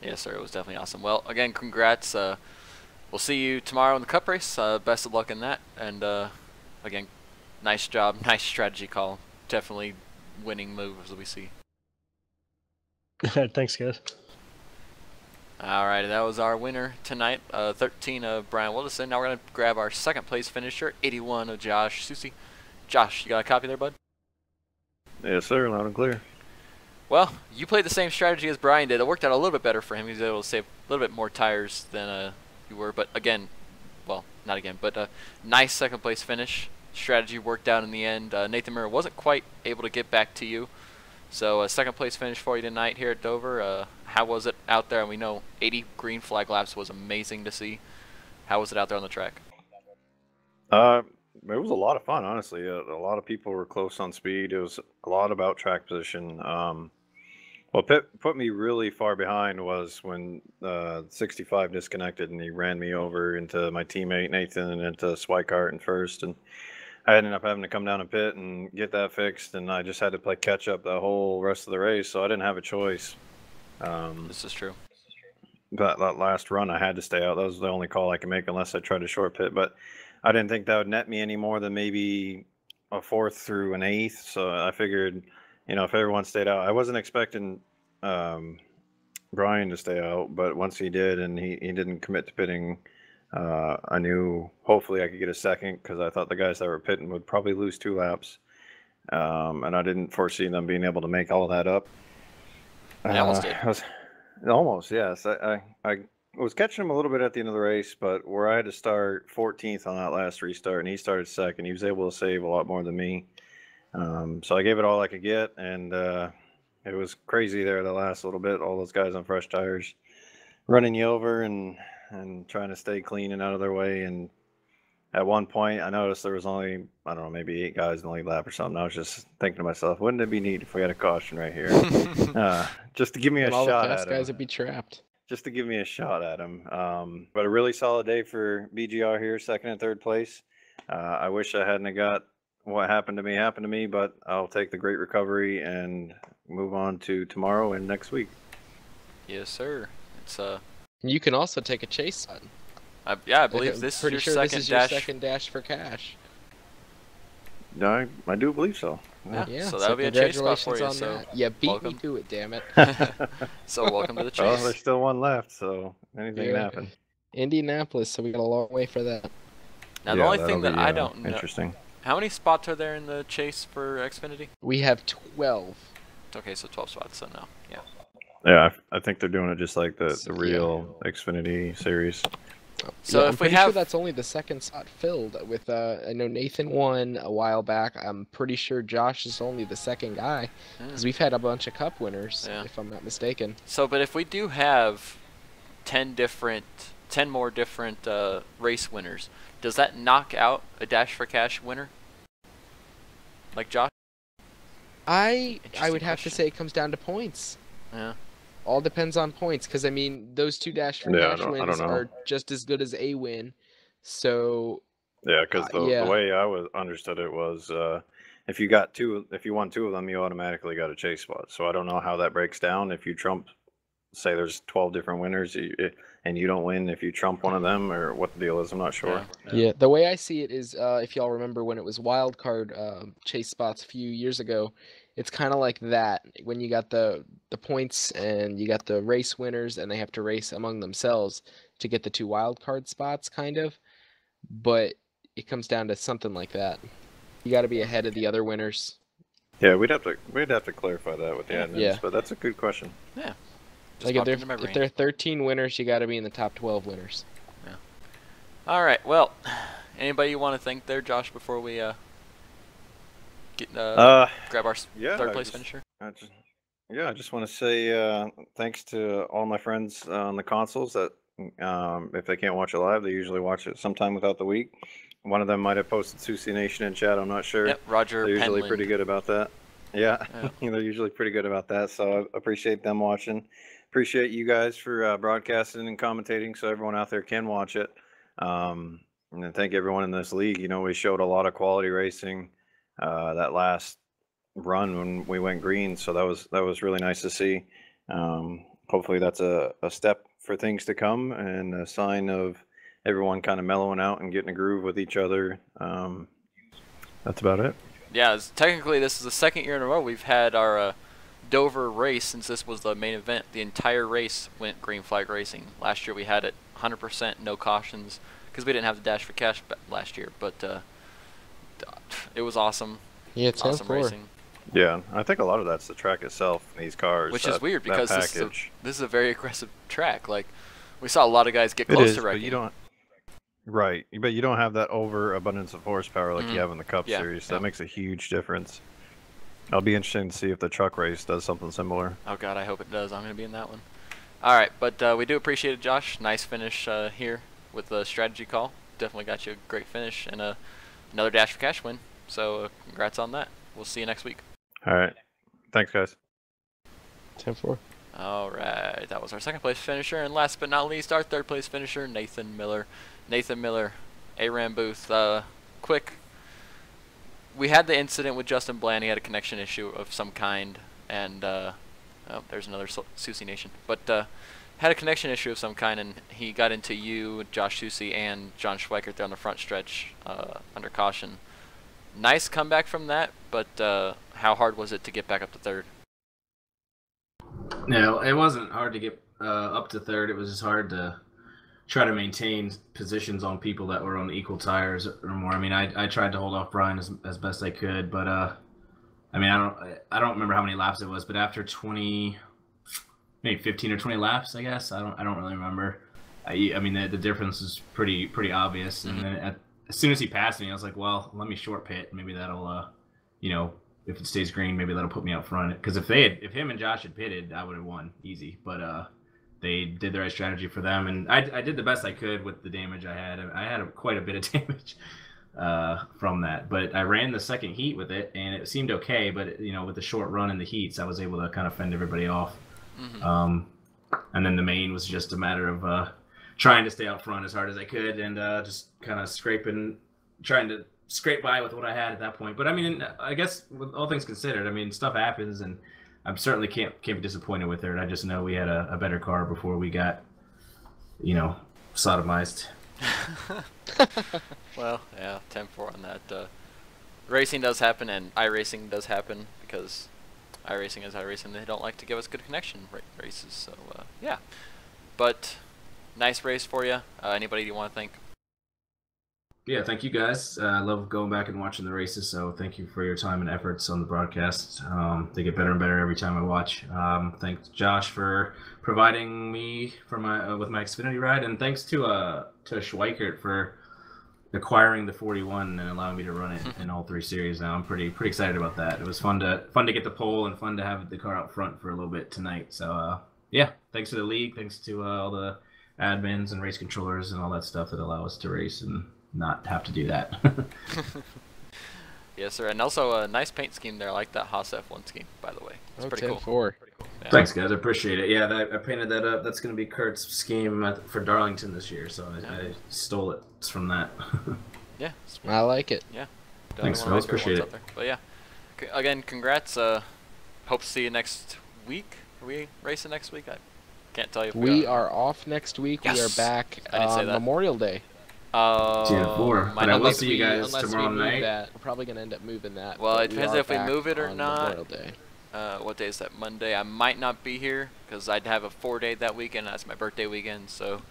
Yes, sir. It was definitely awesome. Well, again, congrats. We'll see you tomorrow in the Cup race. Best of luck in that. And again, nice job, nice strategy call. Definitely winning move as we see. Thanks, guys. Alright, that was our winner tonight, 13 of Brian Willison. Now we're going to grab our second place finisher, 81 of Josh Susi. Josh, you got a copy there, bud? Yes, sir. Loud and clear. Well, you played the same strategy as Brian did. It worked out a little bit better for him. He was able to save a little bit more tires than you were. But again, well, not again, but nice second place finish. Strategy worked out in the end. Nathan Miller wasn't quite able to get back to you. So second place finish for you tonight here at Dover. How was it out there? And we know 80 green flag laps was amazing to see. How was it out there on the track? It was a lot of fun, honestly. A lot of people were close on speed. It was a lot about track position. What put me really far behind was when 65 disconnected and he ran me over into my teammate Nathan and into Swikart in first, and I ended up having to come down a pit and get that fixed, and I just had to play catch up the whole rest of the race, so I didn't have a choice. This is true. That last run, I had to stay out. That was the only call I could make unless I tried to short pit, but I didn't think that would net me any more than maybe a 4th through an 8th, so I figured, you know, if everyone stayed out. I wasn't expecting Brian to stay out, but once he did and he didn't commit to pitting, I knew hopefully I could get a second because I thought the guys that were pitting would probably lose 2 laps, and I didn't foresee them being able to make all of that up. They almost did. Almost, yes. I was catching him a little bit at the end of the race, but where I had to start 14th on that last restart, and he started second, he was able to save a lot more than me. So I gave it all I could get, and it was crazy there the last little bit. All those guys on fresh tires running you over and trying to stay clean and out of their way. And at one point, I noticed there was only, I don't know, maybe 8 guys in the lead lap or something. I was just thinking to myself, wouldn't it be neat if we had a caution right here? Just to give me a And all the shot fast at guys him. would be trapped. Just to give me a shot at him. But a really solid day for BGR here, second and third place. I wish I hadn't have got what happened to me, but I'll take the great recovery and move on to tomorrow and next week. Yes, sir. It's You can also take a chase spot. yeah, I believe I'm this is pretty your sure second this is your dash. second dash for cash. I do believe so. Yeah. Yeah, So that'll be a chase spot for congratulations you, on so that. You beat welcome. me to it, damn it. So welcome to the Well, chase. there's still one left, so anything can Yeah. happen. Indianapolis, so we got a long way for that. Now the Yeah, only that'll thing that be, I don't know, Interesting. how many spots are there in the chase for Xfinity? We have 12. Okay, so 12 spots. So no, yeah. Yeah, I think they're doing it just like the So, real Xfinity series. So Yeah, if I'm we pretty sure have- that's only the second spot filled with I know Nathan won a while back. I'm pretty sure Josh is only the second guy because we've had a bunch of cup winners, Yeah. if I'm not mistaken. So, but if we do have 10 more different race winners, does that knock out a Dash for Cash winner? Like Josh? I Interesting would have to question. say it comes down to points. Yeah. All depends on points because I mean those 2 dash for Yeah, I cash don't wins know. are just as good as a win. So Yeah, because yeah. the way I understood it was if you won 2 of them, you automatically got a chase spot. So I don't know how that breaks down. If you trump, say there's 12 different winners, and you don't win if you trump one of them, or what the deal is, I'm not sure. Yeah, the way I see it is, if y'all remember when it was wild card chase spots a few years ago, it's kind of like that. When you got the points and you got the race winners, and they have to race among themselves to get the 2 wild card spots, kind of. But it comes down to something like that. You got to be ahead of the other winners. Yeah, we'd have to clarify that with the admins, Yeah. but that's a good question. Yeah. Just Like popped into my if brain. there are 13 winners, you got to be in the top 12 winners. All right. Well, anybody you want to thank there, Josh, before we grab our Yeah, third I place just- finisher? I just want to say thanks to all my friends on the consoles that if they can't watch it live, they usually watch it sometime without the week. One of them might have posted Susie Nation in chat. I'm not sure. Yep, Roger They're usually Penland. pretty good about that. Yeah, Yeah. they're usually pretty good about that. So I appreciate them watching. Appreciate you guys for broadcasting and commentating, so everyone out there can watch it. And then thank everyone in this league. You know, we showed a lot of quality racing that last run when we went green, so that was really nice to see. Hopefully that's a step for things to come and a sign of everyone kind of mellowing out and getting a groove with each other. That's about it. Yeah, technically this is the second year in a row we've had our Dover race since this was the main event. The entire race went green flag racing. Last year we had it 100%, no cautions, because we didn't have the Dash for Cash last year. But it was awesome. Yeah, it's Awesome 10-4. racing. Yeah, I think a lot of that's the track itself and these cars. Which is weird that because package. this is a very aggressive track. Like, we saw a lot of guys get It close is, to but wrecking. you don't. Right, but you don't have that overabundance of horsepower like Mhm. you have in the Cup Yeah, Series. yeah. That makes a huge difference. I'll be interested to see if the truck race does something similar. Oh god, I hope it does. I'm gonna be in that one. All right, but we do appreciate it, Josh. Nice finish here with the strategy call. Definitely got you a great finish and another Dash for Cash win. So congrats on that. We'll see you next week. All right, thanks, guys. 10-4. All right, that was our second place finisher, and last but not least, our third place finisher, Nathan Miller. Nathan Miller, ARAM booth. Quick. We had the incident with Justin Bland. He had a connection issue of some kind, and oh, there's another Susie Nation. But had a connection issue of some kind, and he got into you, Josh Susie, and John Schweikert there on the front stretch under caution. Nice comeback from that, but how hard was it to get back up to third? No, it wasn't hard to get up to third. It was just hard to try to maintain positions on people that were on equal tires or more. I mean, I tried to hold off Brian as best I could, but I mean, I don't remember how many laps it was, but after 20, maybe 15 or 20 laps, I guess. I don't really remember. I mean, the difference is pretty obvious. And then as soon as he passed me, I was like, well, let me short pit. Maybe that'll, you know, if it stays green, maybe that'll put me out front. Because if him and Josh had pitted, I would have won easy. But they did the right strategy for them, and I did the best I could with the damage I had. I had quite a bit of damage from that, but I ran the second heat with it, and it seemed okay. But you know, with the short run in the heats, I was able to kind of fend everybody off. And then the main was just a matter of trying to stay out front as hard as I could, and just kind of trying to scrape by with what I had at that point. But I mean, I guess with all things considered, I mean, stuff happens, and I certainly can't be disappointed with it. I just know we had a better car before we got, you know, sodomized. Well, yeah, 10-4 on that. Racing does happen, and iRacing does happen, because iRacing is iRacing. They don't like to give us good connection races, so yeah. But nice race for you. Anybody you want to thank? Yeah, thank you guys. I love going back and watching the races, so thank you for your time and efforts on the broadcast. They get better and better every time I watch. Thanks Josh for providing me for with my Xfinity ride, and thanks to Schweikert for acquiring the 41 and allowing me to run it in all 3 series now. I'm pretty excited about that. It was fun to get the pole and fun to have the car out front for a little bit tonight. So yeah, thanks to the league, thanks to all the admins and race controllers and all that stuff that allow us to race and not have to do that. Yes, sir. And also a nice paint scheme there. I like that Haas F1 scheme, by the way. It's pretty cool. 10-4. Yeah. Thanks, guys. I appreciate it. Yeah, I painted that up. That's going to be Kurt's scheme for Darlington this year, so I stole it from that. Yeah. I like it. Yeah. Thanks, fellas. Appreciate it. But yeah, again, congrats. Hope to see you next week. Are we racing next week? I can't tell you. If we are off next week. Yes. We are back I didn't say on that. Memorial Day. 10-4. But I will see you guys unless tomorrow we move night. That. We're probably going to end up moving that. Well, but it depends if we are move it or back on not. Memorial Day. What day is that? Monday. I might not be here because I'd have a 4-day that weekend. That's my birthday weekend, so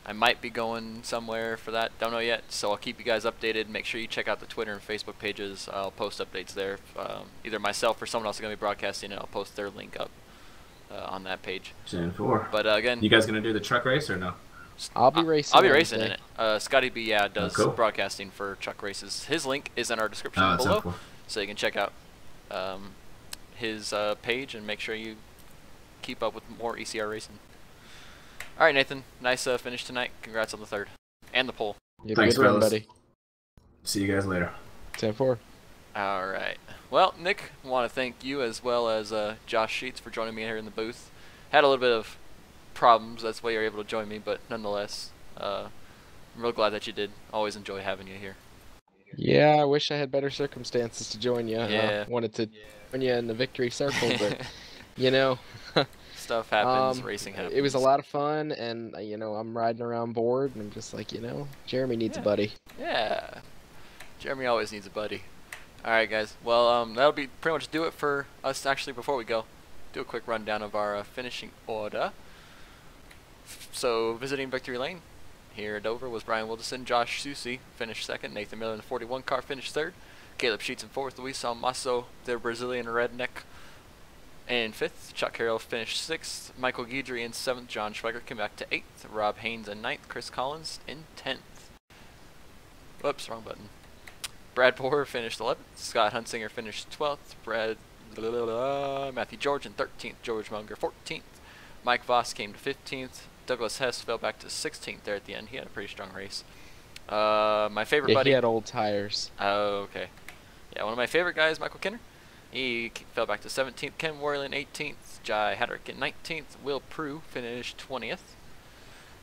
I might be going somewhere for that. Don't know yet. So I'll keep you guys updated. Make sure you check out the Twitter and Facebook pages. I'll post updates there. Either myself or someone else is going to be broadcasting it. I'll post their link up on that page. 10-4. But again, You guys going to do the truck race or no? I'll be racing. I'll be racing in Wednesday. it. Scotty B does cool. broadcasting for truck races. His link is in our description Oh, below, 10-4. so you can check out his page and make sure you keep up with more ECR racing. All right, Nathan. Nice finish tonight. Congrats on the 3rd and the pole. You have Thanks, a good run, fellas. buddy. See you guys later. 10-4. All right. Well, Nick, I want to thank you as well as Josh Sheets for joining me here in the booth. Had a little bit of problems. That's why you're able to join me, but nonetheless, I'm real glad that you did. Always enjoy having you here. Yeah, I wish I had better circumstances to join you. Yeah. Wanted to join you in the victory circle, but you know, Stuff happens. Racing happens. it was a lot of fun, and you know, I'm riding around bored, and I'm just like, you know, Jeremy needs a buddy. Yeah. Jeremy always needs a buddy. All right, guys. Well, that'll be pretty much do it for us. Actually, before we go, do a quick rundown of our finishing order. So, visiting Victory Lane here at Dover was Brian Wilderson, Josh Susi finished 2nd, Nathan Miller in the 41 car finished 3rd, Caleb Sheets in 4th, Luis Almasso, the Brazilian redneck, in 5th, Chuck Carroll finished 6th, Michael Guidry in 7th, John Schweiger came back to 8th, Rob Haynes in 9th, Chris Collins in 10th. Whoops, wrong button. Brad Bohr finished 11th, Scott Hunsinger finished 12th, Matthew George in 13th, George Munger 14th, Mike Voss came to 15th, Douglas Hess fell back to 16th there at the end. He had a pretty strong race. My favorite Yeah, buddy. he had old tires. Oh, okay. Yeah, one of my favorite guys, Michael Kinner. He fell back to 17th. Ken Worley in 18th. Jai Haddock in 19th. Will Prue finished 20th.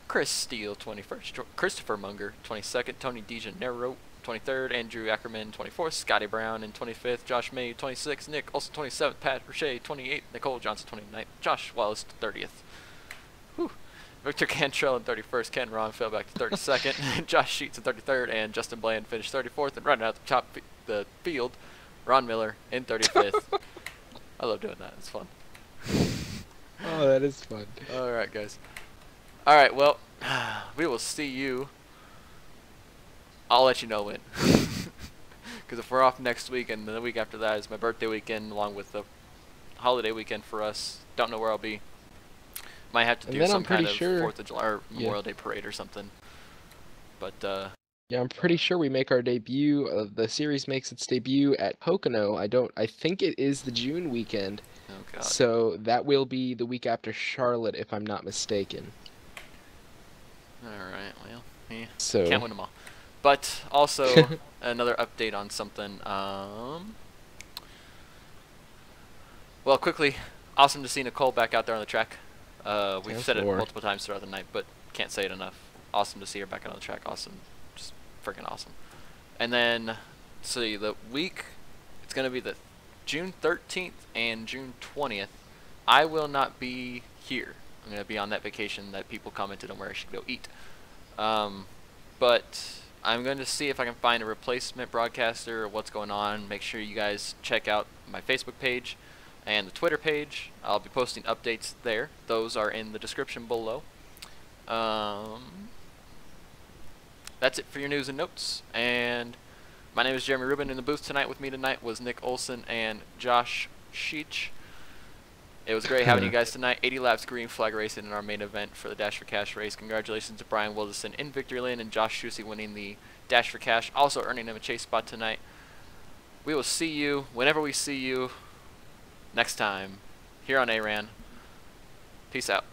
Chris Steele 21st. Christopher Munger 22nd. Tony DeGenero 23rd. Andrew Ackerman 24th. Scotty Brown in 25th. Josh May 26th. Nick also 27th. Pat Roche 28th. Nicole Johnson 29th. Josh Wallace 30th. Whew. Victor Cantrell in 31st, Ken Ron fell back to 32nd, Josh Sheets in 33rd, and Justin Bland finished 34th, and running out the top the field, Ron Miller in 35th. I love doing that. It's fun. Oh, that is fun. All right, guys. All right, well, we will see you. I'll let you know when. Because if we're off next week, and the week after that is my birthday weekend, along with the holiday weekend for us, don't know where I'll be. Might have to And do then some I'm pretty kind of sure- 4th of July or yeah. Memorial Day parade or something. But Yeah, I'm pretty sure we make our debut. The series makes its debut at Pocono. I think it is the June weekend. oh god. So that will be the week after Charlotte, if I'm not mistaken. All right. Well, yeah. So Can't win them all. But also another update on something. Well, quickly, awesome to see Nicole back out there on the track. We've Yes, said it Lord. multiple times throughout the night, but can't say it enough. Awesome to see her back out on the track. Awesome, just freaking awesome. And then, let's see, the week, it's gonna be the June 13th and June 20th. I will not be here. I'm gonna be on that vacation that people commented on where I should go eat. But I'm going to see if I can find a replacement broadcaster or what's going on. Make sure you guys check out my Facebook page and the Twitter page. I'll be posting updates there. Those are in the description below. That's it for your news and notes. And my name is Jeremy Rubin. In the booth tonight with me tonight was Nick Olson and Josh Sheech. It was great having you guys tonight. 80 laps green flag racing in our main event for the Dash for Cash race. Congratulations to Brian Wilderson in victory lane and Josh Shusey winning the Dash for Cash, also earning him a chase spot tonight. We will see you whenever we see you next time here on ARAN. Peace out.